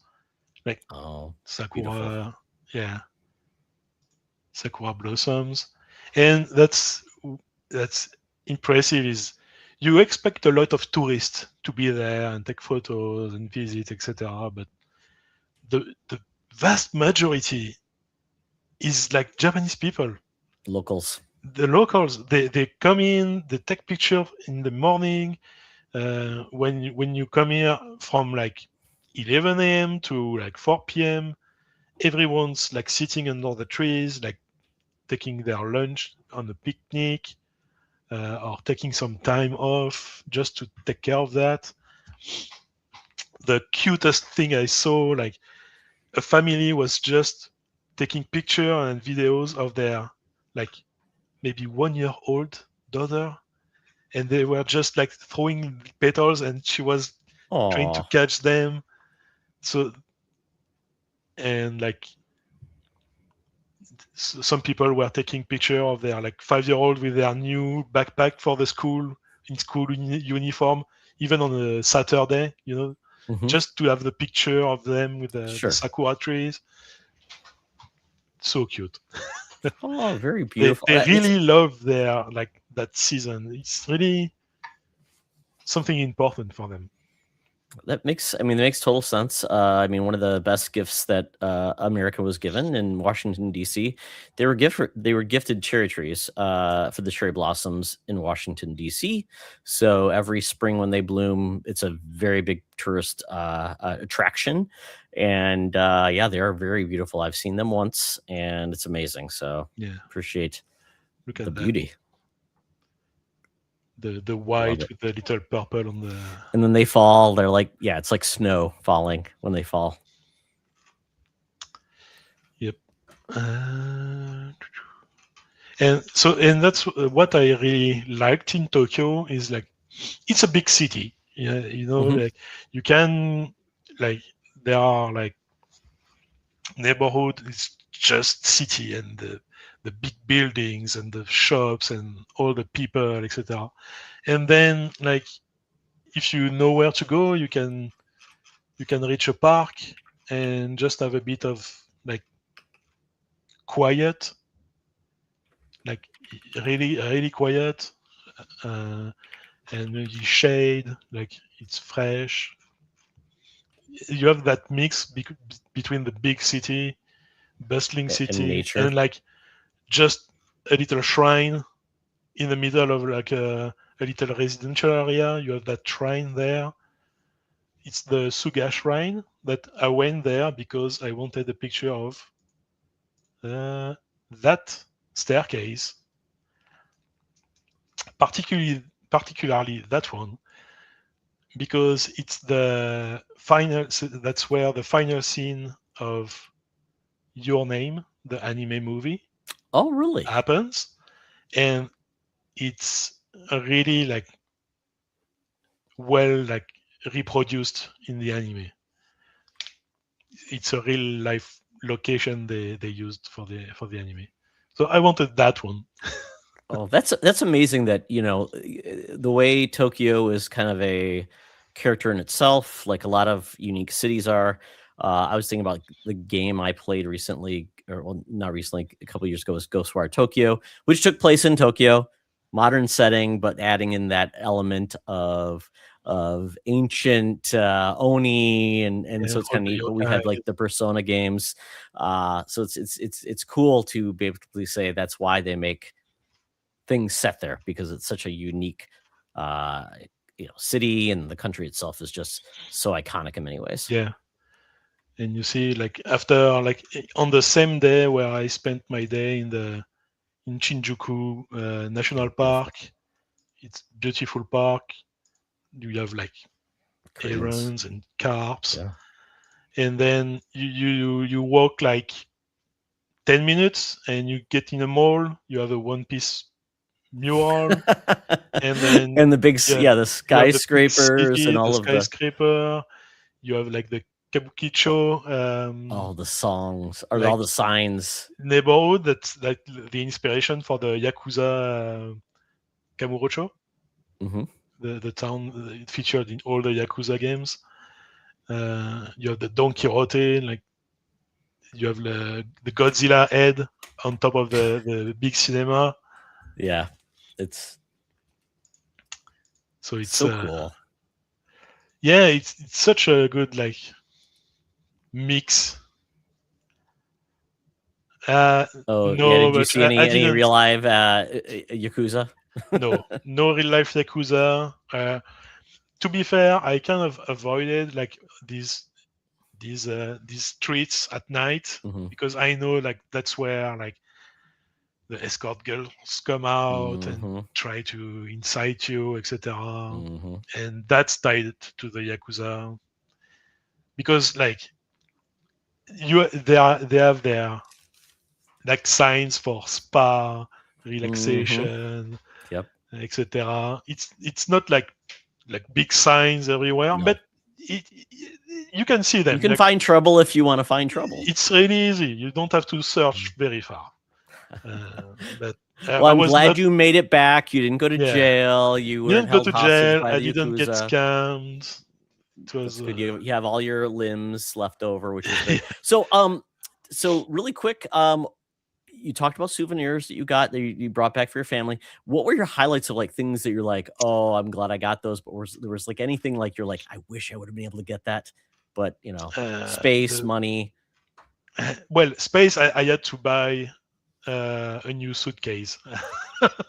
Speaker 2: like
Speaker 1: Oh, beautiful.
Speaker 2: sakura, yeah, sakura blossoms, and that's impressive. Is you expect a lot of tourists to be there and take photos and visit, etc. But the vast majority is like Japanese people.
Speaker 1: Locals.
Speaker 2: The locals, they come in, they take picture in the morning. When you come here from like 11 a.m. to like 4 p.m., everyone's like sitting under the trees, like taking their lunch on a picnic, or taking some time off just to take care of that. The cutest thing I saw, like a family was just taking picture and videos of their like maybe 1 year old daughter, and they were just like throwing petals and she was trying to
Speaker 1: Oh,
Speaker 2: catch them. So and like some people were taking picture of their like 5-year-old with their new backpack for the school in school uniform, even on a Saturday,
Speaker 1: Mhm.
Speaker 2: just to have the picture of them with the
Speaker 1: Sure.
Speaker 2: sakura trees. So cute.
Speaker 1: Oh, very
Speaker 2: they,
Speaker 1: beautiful.
Speaker 2: they
Speaker 1: It's
Speaker 2: really love their like that season. It's really something important for them.
Speaker 1: That makes, I mean, it makes total sense. I mean, one of the best gifts that America was given in Washington D.C. They were gifted cherry trees for the cherry blossoms in Washington D.C. So every spring when they bloom, it's a very big tourist attraction, and yeah, they are very beautiful. I've seen them once, and it's amazing. So
Speaker 2: Yeah,
Speaker 1: appreciate
Speaker 2: look
Speaker 1: the
Speaker 2: at that.
Speaker 1: beauty.
Speaker 2: The
Speaker 1: Love
Speaker 2: white
Speaker 1: it.
Speaker 2: with the little purple on the.
Speaker 1: And then they fall. They're like, yeah, it's like snow falling when they fall.
Speaker 2: Yep. And that's what I really liked in Tokyo is like it's a big city. Yeah,
Speaker 1: Hmm.
Speaker 2: like you can like there are like neighborhood. It's just city and the big buildings and the shops and all the people, etc. And then like if you know where to go, you can reach a park and just have a bit of like quiet, like really quiet, uh, and maybe shade, like it's fresh. You have that mix between the big city, bustling
Speaker 1: And
Speaker 2: city,
Speaker 1: nature.
Speaker 2: and like just a little shrine in the middle of like a little residential area. You have that shrine there. It's the Suga shrine that I went there because I wanted a picture of uh, that staircase, particularly that one, because it's the final. So that's where the final scene of Your Name, the anime movie,
Speaker 1: Oh, really?
Speaker 2: happens, and it's really like well like reproduced in the anime. It's a real life location they used for the anime. So I wanted that one.
Speaker 1: Oh, that's amazing that, the way Tokyo is kind of a character in itself, like a lot of unique cities are. I was thinking about the game I played recently, or well, not recently, a couple years ago, was Ghostwire Tokyo, which took place in Tokyo, modern setting, but adding in that element of ancient Oni, and
Speaker 2: Yeah,
Speaker 1: so it's
Speaker 2: all
Speaker 1: kind of
Speaker 2: the
Speaker 1: neat. But we
Speaker 2: yokai.
Speaker 1: have like the Persona games, so it's cool to basically say that's why they make things set there, because it's such a unique uh city, and the country itself is just so iconic in many ways.
Speaker 2: Yeah, and you see like after like on the same day where I spent my day in Shinjuku National
Speaker 1: Beautiful.
Speaker 2: Park. It's beautiful park. You have like
Speaker 1: Cranes.
Speaker 2: herons and carps,
Speaker 1: Yeah.
Speaker 2: and then you walk like 10 minutes and you get in a mall. You have a One Piece mural, and then
Speaker 1: And the
Speaker 2: yeah,
Speaker 1: yeah, the
Speaker 2: you have the big
Speaker 1: skyscrapers and
Speaker 2: city, the
Speaker 1: all of the,
Speaker 2: skyscraper. You have like the Kabukicho,
Speaker 1: all the songs, or all
Speaker 2: like
Speaker 1: the signs.
Speaker 2: neighborhood that's like the inspiration for the Yakuza Kamurocho,
Speaker 1: Hmm.
Speaker 2: the town featured in all the Yakuza games. You have the Don Quixote, like you have the Godzilla head on top of the big cinema.
Speaker 1: Yeah, it's
Speaker 2: So it's
Speaker 1: so cool.
Speaker 2: yeah, it's such a good like mix.
Speaker 1: Oh yeah,
Speaker 2: No,
Speaker 1: did you
Speaker 2: but
Speaker 1: see
Speaker 2: I
Speaker 1: any
Speaker 2: didn't.
Speaker 1: real live Yakuza?
Speaker 2: No real life Yakuza. To be fair, I kind of avoided like these streets at night
Speaker 1: Hmm.
Speaker 2: because I know like that's where like the escort girls come out and
Speaker 1: Hmm.
Speaker 2: try to incite you, etc.
Speaker 1: Hmm.
Speaker 2: And that's tied to the Yakuza because like they have their like signs for spa,
Speaker 1: Hmm.
Speaker 2: relaxation,
Speaker 1: Yep.
Speaker 2: etc. It's not like big signs everywhere,
Speaker 1: No.
Speaker 2: but you can see
Speaker 1: You
Speaker 2: them.
Speaker 1: can
Speaker 2: Like
Speaker 1: find trouble if you want to find trouble.
Speaker 2: it's really easy. You don't have to
Speaker 1: Mm.
Speaker 2: search very far. But
Speaker 1: Well,
Speaker 2: I
Speaker 1: I'm
Speaker 2: was
Speaker 1: glad
Speaker 2: not.
Speaker 1: you made it back. You didn't go to
Speaker 2: Yeah,
Speaker 1: jail. You weren't
Speaker 2: didn't go
Speaker 1: held
Speaker 2: to
Speaker 1: hostage
Speaker 2: jail.
Speaker 1: by
Speaker 2: I
Speaker 1: the
Speaker 2: didn't get
Speaker 1: Yakuza.
Speaker 2: scammed. It was
Speaker 1: That's good. You have all your limbs left over, which is great.
Speaker 2: yeah.
Speaker 1: So really quick, you talked about souvenirs that you got that you brought back for your family. What were your highlights of like things that you're like, oh, I'm glad I got those, but there was like anything like you're like, I wish I would have been able to get that, but space,
Speaker 2: The
Speaker 1: money.
Speaker 2: well, space. I had to buy a new suitcase.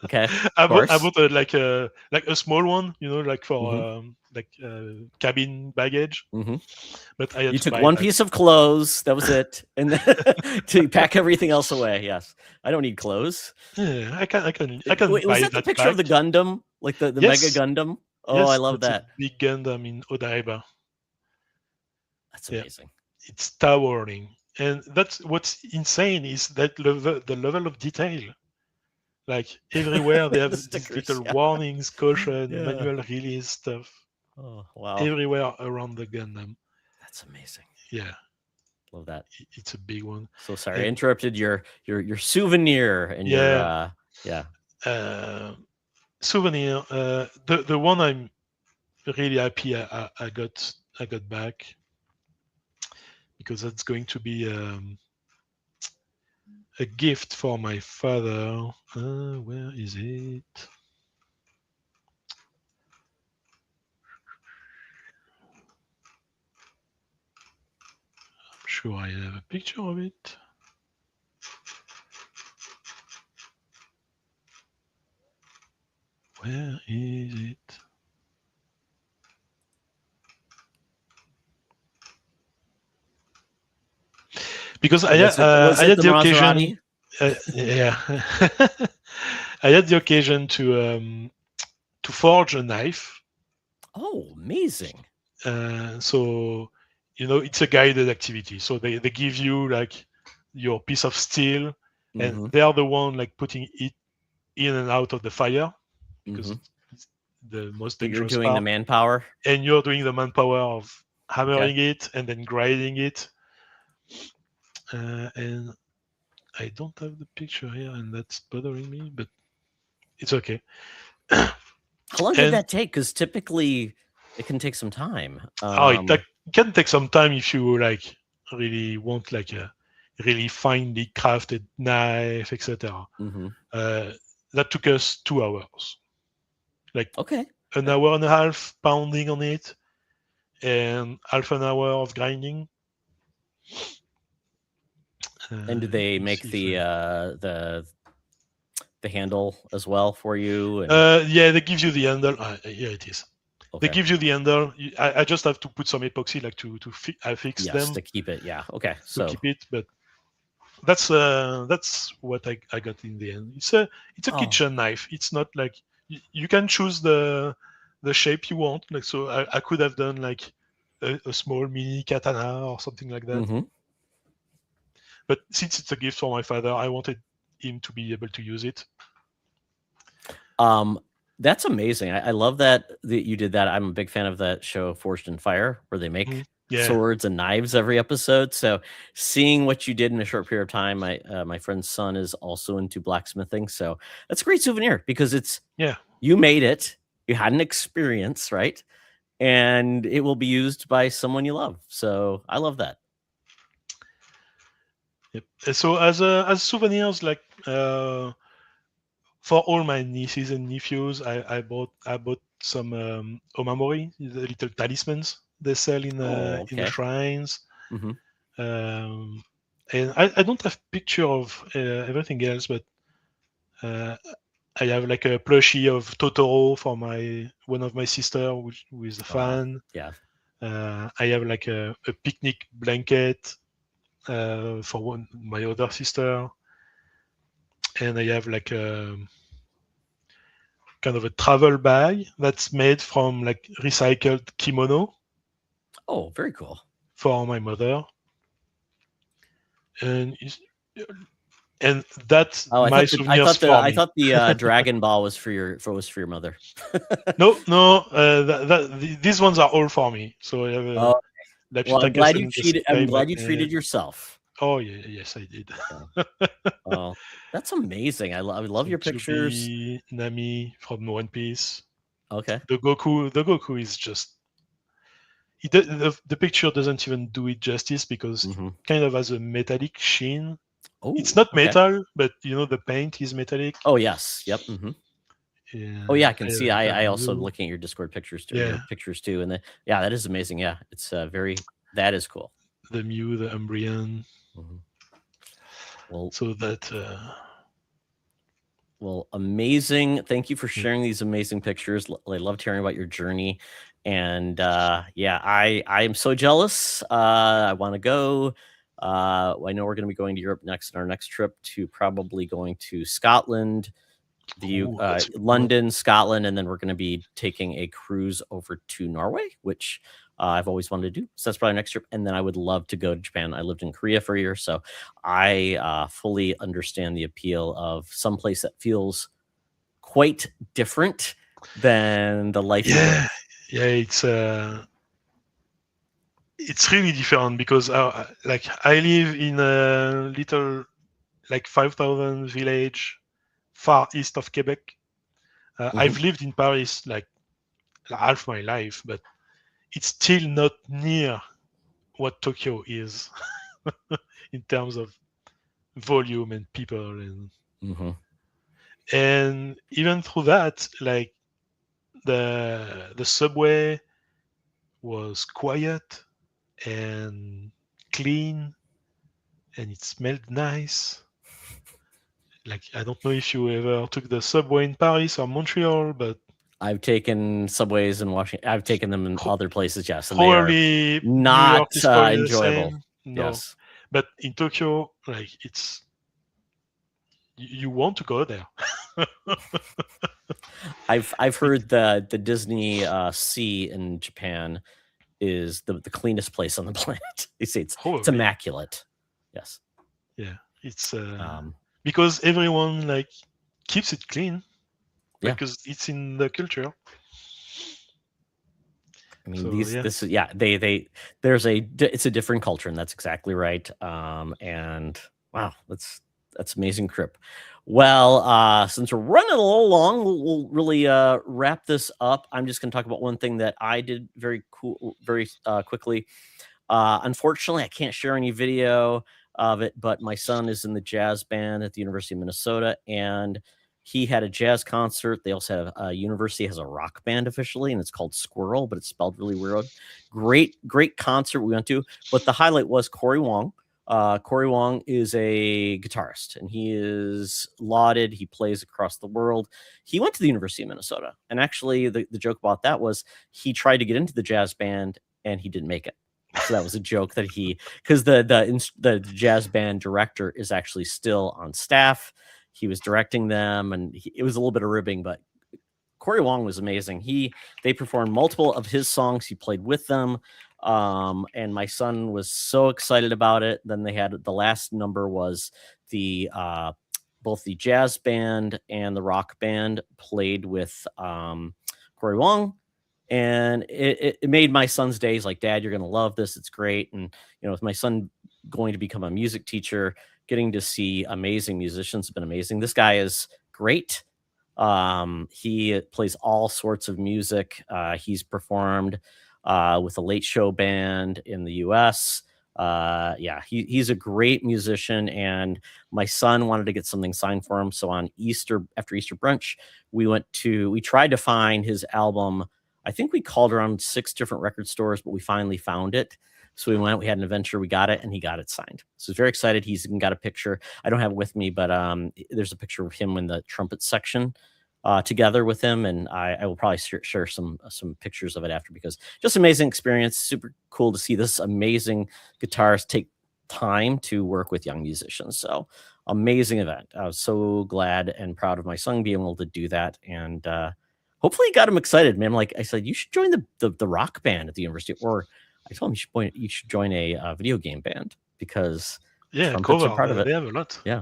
Speaker 1: Okay, of
Speaker 2: I
Speaker 1: course.
Speaker 2: bought like a small one, like for
Speaker 1: Hmm.
Speaker 2: cabin baggage.
Speaker 1: Hmm.
Speaker 2: But I had
Speaker 1: You
Speaker 2: to
Speaker 1: took
Speaker 2: buy
Speaker 1: one
Speaker 2: like
Speaker 1: piece of clothes, that was it, and then to pack everything else away. Yes, I don't need clothes.
Speaker 2: yeah, I can
Speaker 1: Wait, was
Speaker 2: buy
Speaker 1: that the
Speaker 2: that
Speaker 1: picture of
Speaker 2: back.
Speaker 1: the Gundam, like the Mega
Speaker 2: Yes,
Speaker 1: Gundam? Oh, I
Speaker 2: yes,
Speaker 1: love
Speaker 2: that's a
Speaker 1: that.
Speaker 2: big Gundam in Odaiba.
Speaker 1: That's
Speaker 2: Yeah,
Speaker 1: amazing.
Speaker 2: it's towering, and that's what's insane is that the level of detail. Like everywhere, they
Speaker 1: The
Speaker 2: have these
Speaker 1: stickers,
Speaker 2: little
Speaker 1: yeah,
Speaker 2: warnings, caution,
Speaker 1: yeah.
Speaker 2: manual release stuff
Speaker 1: Oh, wow,
Speaker 2: everywhere around the Gundam.
Speaker 1: that's amazing.
Speaker 2: Yeah,
Speaker 1: Love that.
Speaker 2: it's a big one.
Speaker 1: So sorry, I
Speaker 2: And
Speaker 1: interrupted your souvenir and your
Speaker 2: yeah,
Speaker 1: yeah.
Speaker 2: uh, souvenir. The one I'm really happy I got back because that's going to be a gift for my father. Where is it? I'm sure I have a picture of it. Where is it? Because
Speaker 1: Was
Speaker 2: I
Speaker 1: it
Speaker 2: had
Speaker 1: the
Speaker 2: the occasion.
Speaker 1: Maserati?
Speaker 2: Yeah, I had the occasion to forge a knife.
Speaker 1: Oh, amazing.
Speaker 2: So it's a guided activity. So they give you like your piece of steel, and
Speaker 1: Mm-hmm.
Speaker 2: they are the one like putting it in and out of the fire because
Speaker 1: Mm-hmm.
Speaker 2: it's the most
Speaker 1: But you're
Speaker 2: dangerous
Speaker 1: doing the
Speaker 2: part.
Speaker 1: manpower.
Speaker 2: And you're doing the manpower of
Speaker 1: Okay.
Speaker 2: hammering it and then grinding it. And I don't have the picture here, and that's bothering me, but it's okay.
Speaker 1: How long did
Speaker 2: And
Speaker 1: that take? Because typically it can take some time.
Speaker 2: it can take some time if you like really want like a really finely crafted knife, etc.
Speaker 1: Mm-hmm.
Speaker 2: Uh, that took us 2 hours, like
Speaker 1: Okay.
Speaker 2: an
Speaker 1: Okay.
Speaker 2: hour and a half pounding on it, and half an hour of grinding.
Speaker 1: And do
Speaker 2: Let
Speaker 1: they
Speaker 2: me
Speaker 1: make
Speaker 2: see if I.
Speaker 1: the handle as well for you? And
Speaker 2: Yeah, they give you the handle. Here it is. They
Speaker 1: okay.
Speaker 2: give you the handle. I just have to put some epoxy like to fix
Speaker 1: Yes,
Speaker 2: them
Speaker 1: to keep it. Yeah. Okay.
Speaker 2: to
Speaker 1: So
Speaker 2: keep it, but that's what I got in the end. It's a
Speaker 1: oh,
Speaker 2: kitchen knife. It's not like you can choose the shape you want. Like so, I could have done like a small mini katana or something like that.
Speaker 1: mm-hmm.
Speaker 2: But since it's a gift for my father, I wanted him to be able to use it.
Speaker 1: That's amazing. I love that you did that. I'm a big fan of that show Forged in Fire, where they make
Speaker 2: Yeah.
Speaker 1: swords and knives every episode. So seeing what you did in a short period of time, my friend's son is also into blacksmithing. So that's a great souvenir because
Speaker 2: Yeah.
Speaker 1: you made it, you had an experience, right? And it will be used by someone you love. So I love that.
Speaker 2: Yep. So as souvenirs, like for all my nieces and nephews, I bought some omamori, the little talismans they sell
Speaker 1: Oh,
Speaker 2: in the
Speaker 1: okay.
Speaker 2: shrines.
Speaker 1: Hmm.
Speaker 2: Um, and I don't have picture of everything else, but uh, I have like a plushie of Totoro for one of my sister, which who is a
Speaker 1: Wow.
Speaker 2: fan.
Speaker 1: Yeah.
Speaker 2: I have like a picnic blanket for my other sister, and I have like a kind of a travel bag that's made from like recycled kimono
Speaker 1: Oh, very cool.
Speaker 2: for my mother, and and that's
Speaker 1: Oh,
Speaker 2: my souvenirs for
Speaker 1: I
Speaker 2: me.
Speaker 1: thought the Dragon Ball was for your mother.
Speaker 2: No, these ones are all for me. So I have
Speaker 1: Oh,
Speaker 2: like
Speaker 1: well,
Speaker 2: Futaka and the
Speaker 1: I'm
Speaker 2: sky,
Speaker 1: glad you treated yourself.
Speaker 2: Oh yeah, yes, I did.
Speaker 1: Yeah. Oh, that's amazing. I love
Speaker 2: So
Speaker 1: your pictures.
Speaker 2: Kyuubi, Nami from One Piece.
Speaker 1: Okay.
Speaker 2: The Goku is just the picture doesn't even do it justice because it
Speaker 1: Hmm.
Speaker 2: kind of has a metallic sheen. It's
Speaker 1: Oh,
Speaker 2: not
Speaker 1: okay.
Speaker 2: metal, but the paint is metallic.
Speaker 1: Oh, yes. Yep. Hmm. Oh,
Speaker 2: Yeah,
Speaker 1: yeah, I can see. I also
Speaker 2: blue.
Speaker 1: looking at your Discord pictures or your
Speaker 2: Yeah,
Speaker 1: pictures too, and yeah, that is amazing. Yeah, it's very that is cool.
Speaker 2: the Mew, the Umbrian.
Speaker 1: Mhm. Well,
Speaker 2: So that
Speaker 1: well, amazing. Thank you for
Speaker 2: yeah,
Speaker 1: sharing these amazing pictures. I loved hearing about your journey, and yeah, I am so jealous. I want to go. I know we're going to be going to Europe next, in our next trip to probably going to Scotland,
Speaker 2: that's a good one.
Speaker 1: London, Scotland, and then we're going to be taking a cruise over to Norway, which I've always wanted to do. So that's probably next trip. And then I would love to go to Japan. I lived in Korea for a year, so I fully understand the appeal of some place that feels quite different than the life you
Speaker 2: Yeah,
Speaker 1: live.
Speaker 2: yeah, it's really different because like I live in a little like 5,000 village far east of Quebec.
Speaker 1: Hmm.
Speaker 2: I've lived in Paris like half my life, but it's still not near what Tokyo is in terms of volume and people
Speaker 1: Hmm.
Speaker 2: and even through that, like the subway was quiet and clean and it smelled nice. Like I don't know if you ever took the subway in Paris or Montreal, but
Speaker 1: I've taken subways in Washington. I've taken them in
Speaker 2: pro-
Speaker 1: other places, yes, and they are
Speaker 2: probably New
Speaker 1: not
Speaker 2: York is probably the
Speaker 1: enjoyable.
Speaker 2: same. No,
Speaker 1: Yes.
Speaker 2: but in Tokyo, like it's you want to go there.
Speaker 1: I've
Speaker 2: It,
Speaker 1: heard the Disney Sea in Japan is the cleanest place on the planet. They say it's
Speaker 2: probably,
Speaker 1: immaculate. Yes.
Speaker 2: yeah. It's
Speaker 1: Um,
Speaker 2: because everyone like keeps it clean
Speaker 1: yeah.
Speaker 2: because it's in the culture.
Speaker 1: I mean,
Speaker 2: So
Speaker 1: these
Speaker 2: yeah,
Speaker 1: this is yeah, there's it's a different culture, and that's exactly right. And wow, that's amazing trip. Well, since we're running a little long, we'll really wrap this up. I'm just going to talk about one thing that I did very quickly. Unfortunately, I can't share any video of it, but my son is in the jazz band at the University of Minnesota, and he had a jazz concert. They also have a university has a rock band officially, and it's called Squirrel, but it's spelled really weird. Great concert we went to, but the highlight was Corey Wong. Corey Wong is a guitarist, and he is lauded. He plays across the world. He went to the University of Minnesota, and actually, the joke about that was he tried to get into the jazz band, and he didn't make it. So that was a joke that because the jazz band director is actually still on staff. He was directing them, and it was a little bit of ribbing, but Corey Wong was amazing. They performed multiple of his songs. He played with them, and my son was so excited about it. Then they had the last number was the both the jazz band and the rock band played with Corey Wong, and it made my son's days. Like, Dad, you're gonna love this. It's great. And with my son going to become a music teacher, getting to see amazing musicians has been amazing. This guy is great. He plays all sorts of music. He's performed with a late show band in the US. Yeah, he's a great musician, and my son wanted to get something signed for him. So on after Easter brunch, we tried to find his album. I think we called around 6 different record stores, but we finally found it. So we had an adventure, we got it, and he got it signed. So he's very excited. He's even got a picture. I don't have it with me, but there's a picture of him in the trumpet section together with him, and I will probably share some pictures of it after, because just amazing experience. Super cool to see this amazing guitarist take time to work with young musicians. So amazing event. I was so glad and proud of my son being able to do that, and hopefully got him excited, man. Like I said, you should join the rock band at the university, or I told him you should join a video game band, because
Speaker 2: yeah,
Speaker 1: trumpets are part of
Speaker 2: cover.
Speaker 1: it.
Speaker 2: They have a lot.
Speaker 1: Yeah.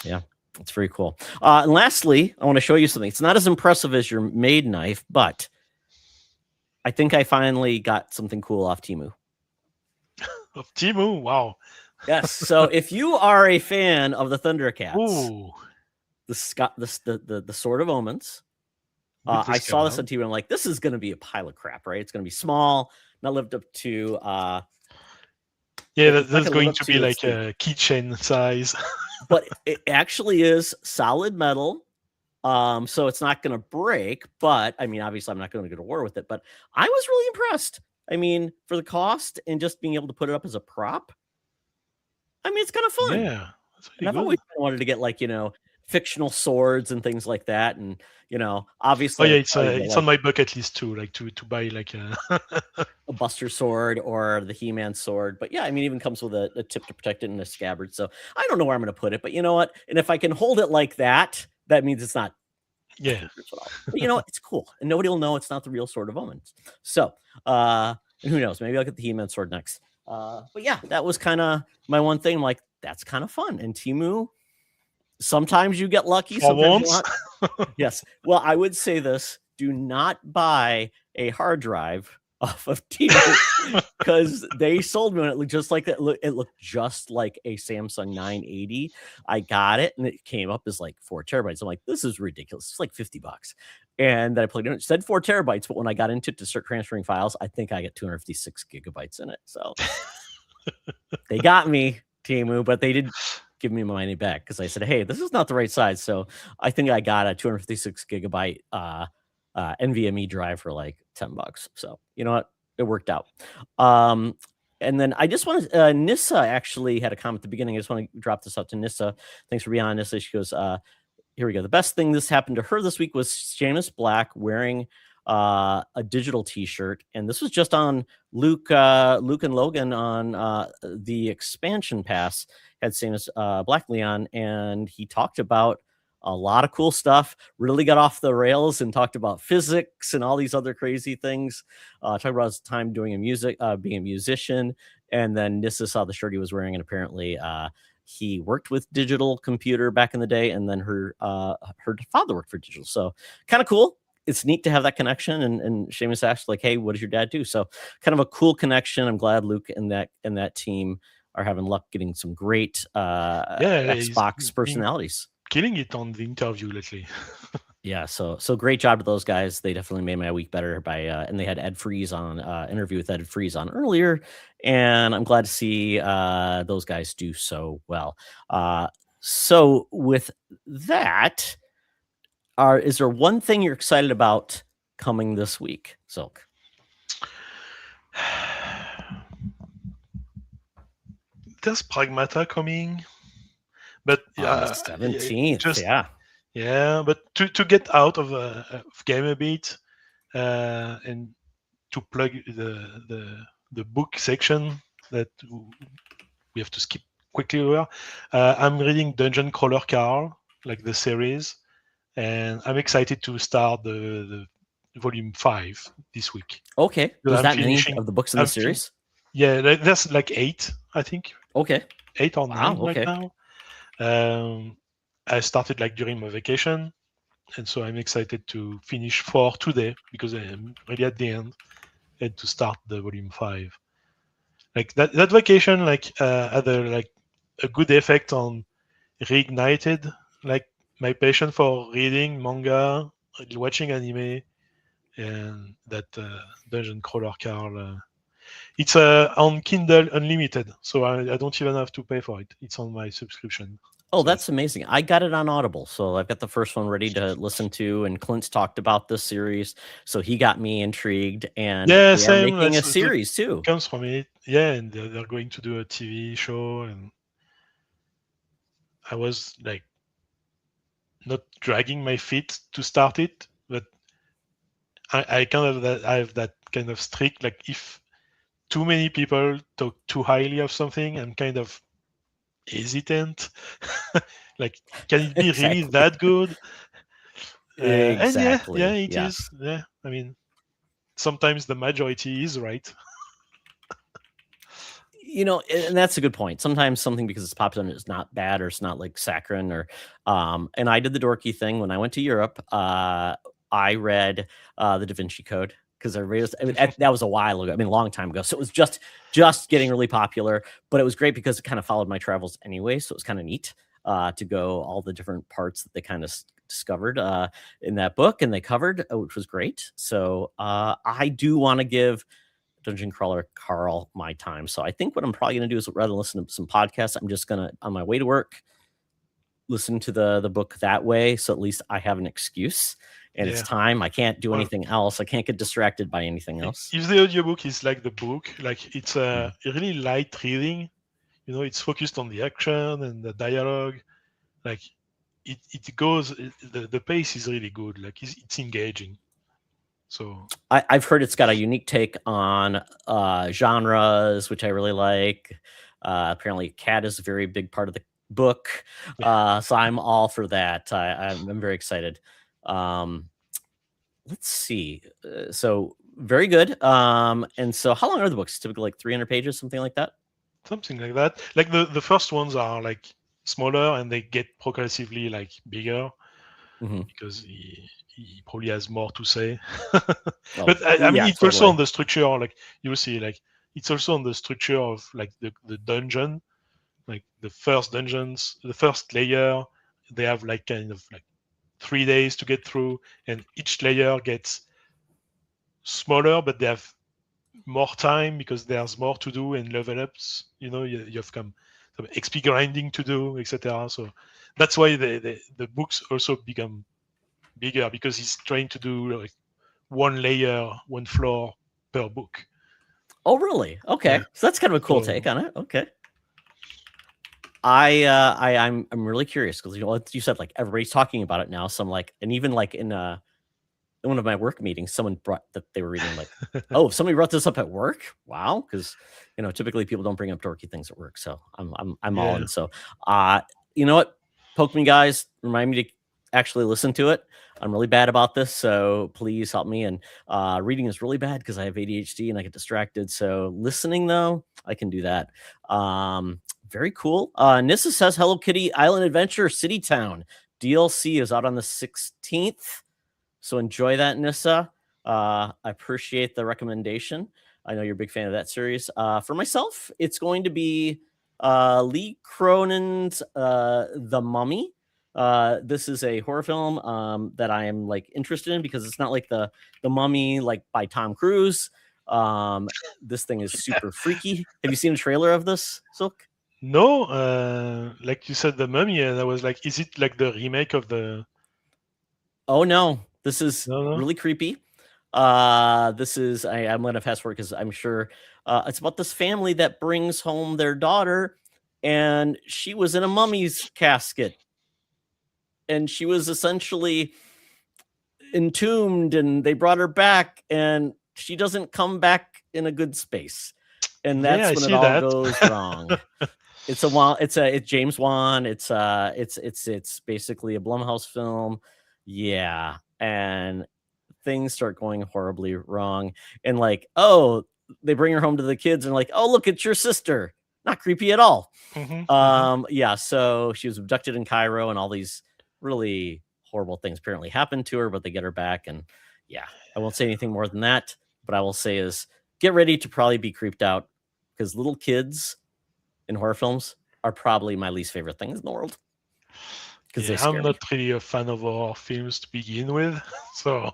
Speaker 1: Yeah. It's very cool. And lastly, I want to show you something. It's not as impressive as your maid knife, but I think I finally got something cool off Temu.
Speaker 2: Of Timu, wow,
Speaker 1: Yes. So if you are a fan of the Thundercats,
Speaker 2: Ooh,
Speaker 1: the Sword of Omens, I
Speaker 2: this
Speaker 1: saw
Speaker 2: came
Speaker 1: this
Speaker 2: out.
Speaker 1: on TV. I'm like, this is going to be a pile of crap, right? It's going to be small, not lived up to.
Speaker 2: Yeah,
Speaker 1: It's not
Speaker 2: that's
Speaker 1: going to live
Speaker 2: going
Speaker 1: up
Speaker 2: to be
Speaker 1: to its
Speaker 2: like
Speaker 1: due.
Speaker 2: a keychain size.
Speaker 1: But it actually is solid metal. So it's not going to break. But I mean, obviously, I'm not going to go to war with it. But I was really impressed. I mean, for the cost and just being able to put it up as a prop, I mean, it's kind of fun.
Speaker 2: Yeah, that's
Speaker 1: And
Speaker 2: really
Speaker 1: I've always
Speaker 2: good.
Speaker 1: wanted to get like, fictional swords and things like that. And,
Speaker 2: Oh
Speaker 1: obviously I
Speaker 2: yeah,
Speaker 1: would probably get
Speaker 2: it's
Speaker 1: like
Speaker 2: on my bucket list too, like to buy like a
Speaker 1: a Buster sword or the He-Man sword. But yeah, I mean, even comes with a tip to protect it and a scabbard. So I don't know where I'm going to put it, but you know what? And if I can hold it like that, that means it's not
Speaker 2: yeah.
Speaker 1: dangerous at all. But you know what? It's cool. And nobody will know it's not the real Sword of Omens. So, and who knows? Maybe I'll get the He-Man sword next. But yeah, that was kind of my one thing. I'm like, that's kind of fun. And Timu, sometimes you get lucky,
Speaker 2: For
Speaker 1: sometimes you
Speaker 2: once.
Speaker 1: not. Yes. Well, I would say this: do not buy a hard drive off of Timu because they sold me one. It looked just like that. It looked just like a Samsung 980. I got it and it came up as like 4 terabytes. I'm like, this is ridiculous. It's like $50. And then I plugged it in. It said 4 terabytes, but when I got into it to start transferring files, I think I got 256 gigabytes in it. So they got me, Timu, but they did give me my money back because I said, hey, this is not the right size. So I think I got a 256 gigabyte NVMe drive for like $10. So you know what? It worked out. And then I just want to, Nissa actually had a comment at the beginning. I just want to drop this out to Nissa. Thanks for being on, Nissa. She goes, here we go. The best thing this happened to her this week was Seamus Black wearing a digital T-shirt, and this was just on Luke and Logan on the expansion pass. Had Seamus Black Leon, and he talked about a lot of cool stuff. Really got off the rails and talked about physics and all these other crazy things. Talked about his time doing being a musician, and then Nissa saw the shirt he was wearing, and apparently he worked with digital computer back in the day, and then her father worked for digital. So kind of cool. It's neat to have that connection. And Seamus asked, like, hey, what does your dad do? So kind of a cool connection. I'm glad Luke and that team are having luck getting some great
Speaker 2: Yeah, he's
Speaker 1: Xbox
Speaker 2: been
Speaker 1: personalities.
Speaker 2: killing it on the interview lately.
Speaker 1: Yeah, so great job to those guys. They definitely made my week better by and they had Ed Freeze on interview with Ed Freeze on earlier, and I'm glad to see those guys do so well. So with that, is there one thing you're excited about coming this week, Silk?
Speaker 2: There's Pragmata coming, but
Speaker 1: On the 17th,
Speaker 2: yeah, but to get out of game a bit and to plug the book section that we have to skip quickly over. I'm reading Dungeon Crawler Carl, like the series, and I'm excited to start the volume 5 this week.
Speaker 1: Okay, there's
Speaker 2: I'm
Speaker 1: that many
Speaker 2: finishing.
Speaker 1: of the books in the series.
Speaker 2: Yeah, there's like 8, I think.
Speaker 1: Okay,
Speaker 2: 8 or 9
Speaker 1: okay.
Speaker 2: right now. I started like during my vacation, and so I'm excited to finish 4 today because I am really at the end and to start the volume 5. Like that vacation had a good effect on reignited like my passion for reading manga, watching anime, and that Dungeon Crawler Carl. It's on Kindle Unlimited, so I don't even have to pay for it. It's on my subscription.
Speaker 1: Oh,
Speaker 2: So
Speaker 1: that's amazing. I got it on Audible, so I've got the first one ready to listen to, and Clint's talked about this series, so he got me intrigued, and
Speaker 2: yeah,
Speaker 1: they are
Speaker 2: same.
Speaker 1: making a
Speaker 2: That
Speaker 1: series too.
Speaker 2: comes from it. Yeah, and they're going to do a TV show, and I was like not dragging my feet to start it, but I kind of I have that kind of streak. Like if too many people talk too highly of something, I'm kind of hesitant. Like, can it be really
Speaker 1: Exactly.
Speaker 2: that good? And yeah,
Speaker 1: Exactly.
Speaker 2: it is.
Speaker 1: Yes.
Speaker 2: Yeah, I mean, sometimes the majority is right.
Speaker 1: And that's a good point. Sometimes something because it's popular is not bad, or it's not like saccharine, or and I did the dorky thing when I went to Europe. I read the Da Vinci Code because everybody was, I mean, that was a while ago. I mean, a long time ago. So it was just getting really popular, but it was great because it kind of followed my travels anyway. So it was kind of neat to go all the different parts that they kind of discovered in that book and they covered, which was great. So I do want to give Dungeon Crawler Carl my time. So I think what I'm probably going to do is rather than listen to some podcasts, I'm just going to, on my way to work, listen to the book that way. So at least I have an excuse and it's time. I can't do anything else. I can't get distracted by anything else.
Speaker 2: If the audiobook is like the book, like it's a really light reading, you know, it's focused on the action and the dialogue. Like it goes, the pace is really good. Like it's engaging. So
Speaker 1: I've heard it's got a unique take on genres, which I really like. Apparently, cat is a very big part of the book, so I'm all for that. I'm very excited. Let's see. So very good. And so how long are the books? Typically like 300 pages, something like that?
Speaker 2: Something like that. Like the first ones are like smaller and they get progressively like bigger because he probably has more to say. But I mean, it's also on the structure. Like you'll see, like it's also on the structure of like the dungeon. Like the first dungeons, the first layer, they have like kind of like 3 days to get through, and each layer gets smaller, but they have more time because there's more to do and level ups. You know, you have some XP grinding to do, etc. So that's why the books also become bigger because he's trying to do like one layer, one floor per book.
Speaker 1: Oh, really? Okay, so that's kind of a cool take on it. Okay. I'm really curious because you said like everybody's talking about it now. So I'm like, and even like in one of my work meetings, someone brought that they were reading like, oh, somebody brought this up at work. Wow, because typically people don't bring up dorky things at work. So I'm all in. So you know what, Poke Me guys, remind me to actually listen to it. I'm really bad about this, so please help me. And reading is really bad because I have ADHD and I get distracted. So listening though, I can do that. Very cool. Nissa says Hello Kitty Island Adventure City Town DLC is out on the 16th. So enjoy that, Nissa. I appreciate the recommendation. I know you're a big fan of that series. For myself, it's going to be Lee Cronin's The Mummy. This is a horror film that I am like interested in because it's not like the Mummy like by Tom Cruise. This thing is super freaky. Have you seen a trailer of this, Silk?
Speaker 2: No, like you said, The Mummy, and I was like, is it like the remake of the?
Speaker 1: Oh no, this is really creepy. This is I'm gonna fast forward because I'm sure it's about this family that brings home their daughter, and she was in a mummy's casket, and she was essentially entombed, and they brought her back, and she doesn't come back in a good space, and that's when it all goes wrong. It's James Wan. It's basically a Blumhouse film. Yeah, and things start going horribly wrong. And like, oh, they bring her home to the kids and like, oh, look, it's your sister. Not creepy at all. Yeah, so she was abducted in Cairo and all these really horrible things apparently happened to her, but they get her back. And yeah, I won't say anything more than that. But I will say is get ready to probably be creeped out because little kids in horror films are probably my least favorite things in the world.
Speaker 2: Yeah, I'm not really a fan of horror films to begin with, so.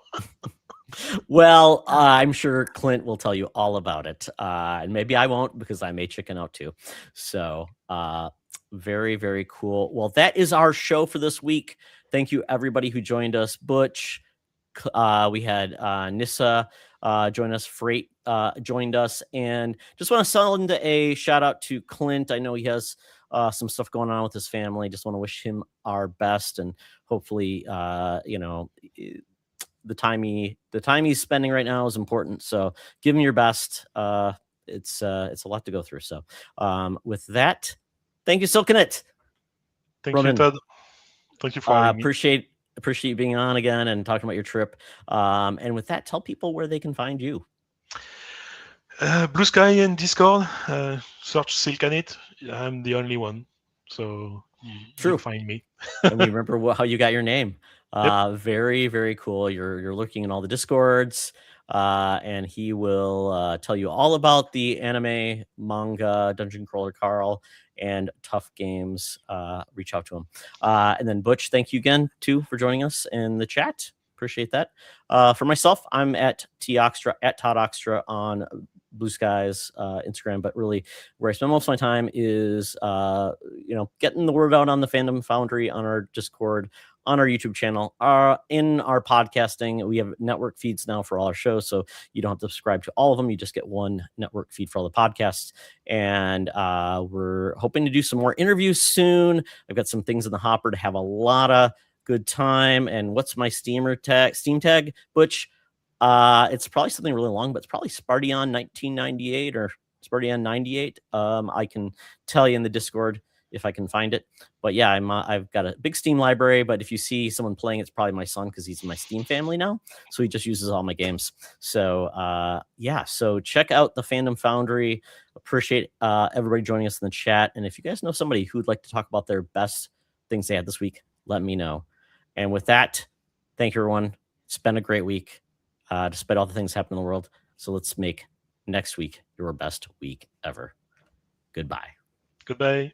Speaker 1: Well, I'm sure Clint will tell you all about it, and maybe I won't because I may chicken out too. So, very, very cool. Well, that is our show for this week. Thank you, everybody who joined us. Butch, we had Nissa join us, Freight joined us, and just want to send a shout out to Clint. I know he has some stuff going on with his family. Just want to wish him our best, and hopefully, the time he's spending right now is important. So give him your best. It's a lot to go through. So with that, thank you, Silcanit.
Speaker 2: Thank you, Todd. Thank you for having me.
Speaker 1: Appreciate you being on again and talking about your trip. And with that, tell people where they can find you.
Speaker 2: BlueSky and Discord. Search Silcanit. I'm the only one, so you'll find me.
Speaker 1: And we remember how you got your name. Yep. Very, very cool. You're lurking in all the Discords. and he will tell you all about the anime, manga, Dungeon Crawler Carl, and Tough Games. Reach out to him. And then Butch, thank you again too for joining us in the chat. Appreciate that. For myself, I'm at Todd Oxtra on BlueSky's Instagram, but really where I spend most of my time is getting the word out on the Fandom Foundry, on our Discord, on our YouTube channel, in our podcasting. We have network feeds now for all our shows, so you don't have to subscribe to all of them. You just get one network feed for all the podcasts. And we're hoping to do some more interviews soon. I've got some things in the hopper to have a lot of good time. And what's my Steam tag, Butch? It's probably something really long, but it's probably Spartian 1998 or Spartian 98. I can tell you in the Discord if I can find it. But yeah, I've got a big Steam library, but if you see someone playing, it's probably my son because he's in my Steam family now. So he just uses all my games. So so check out the Fandom Foundry. Appreciate everybody joining us in the chat. And if you guys know somebody who'd like to talk about their best things they had this week, let me know. And with that, thank you, everyone. It's been a great week, despite all the things happening in the world. So let's make next week your best week ever. Goodbye.
Speaker 2: Goodbye.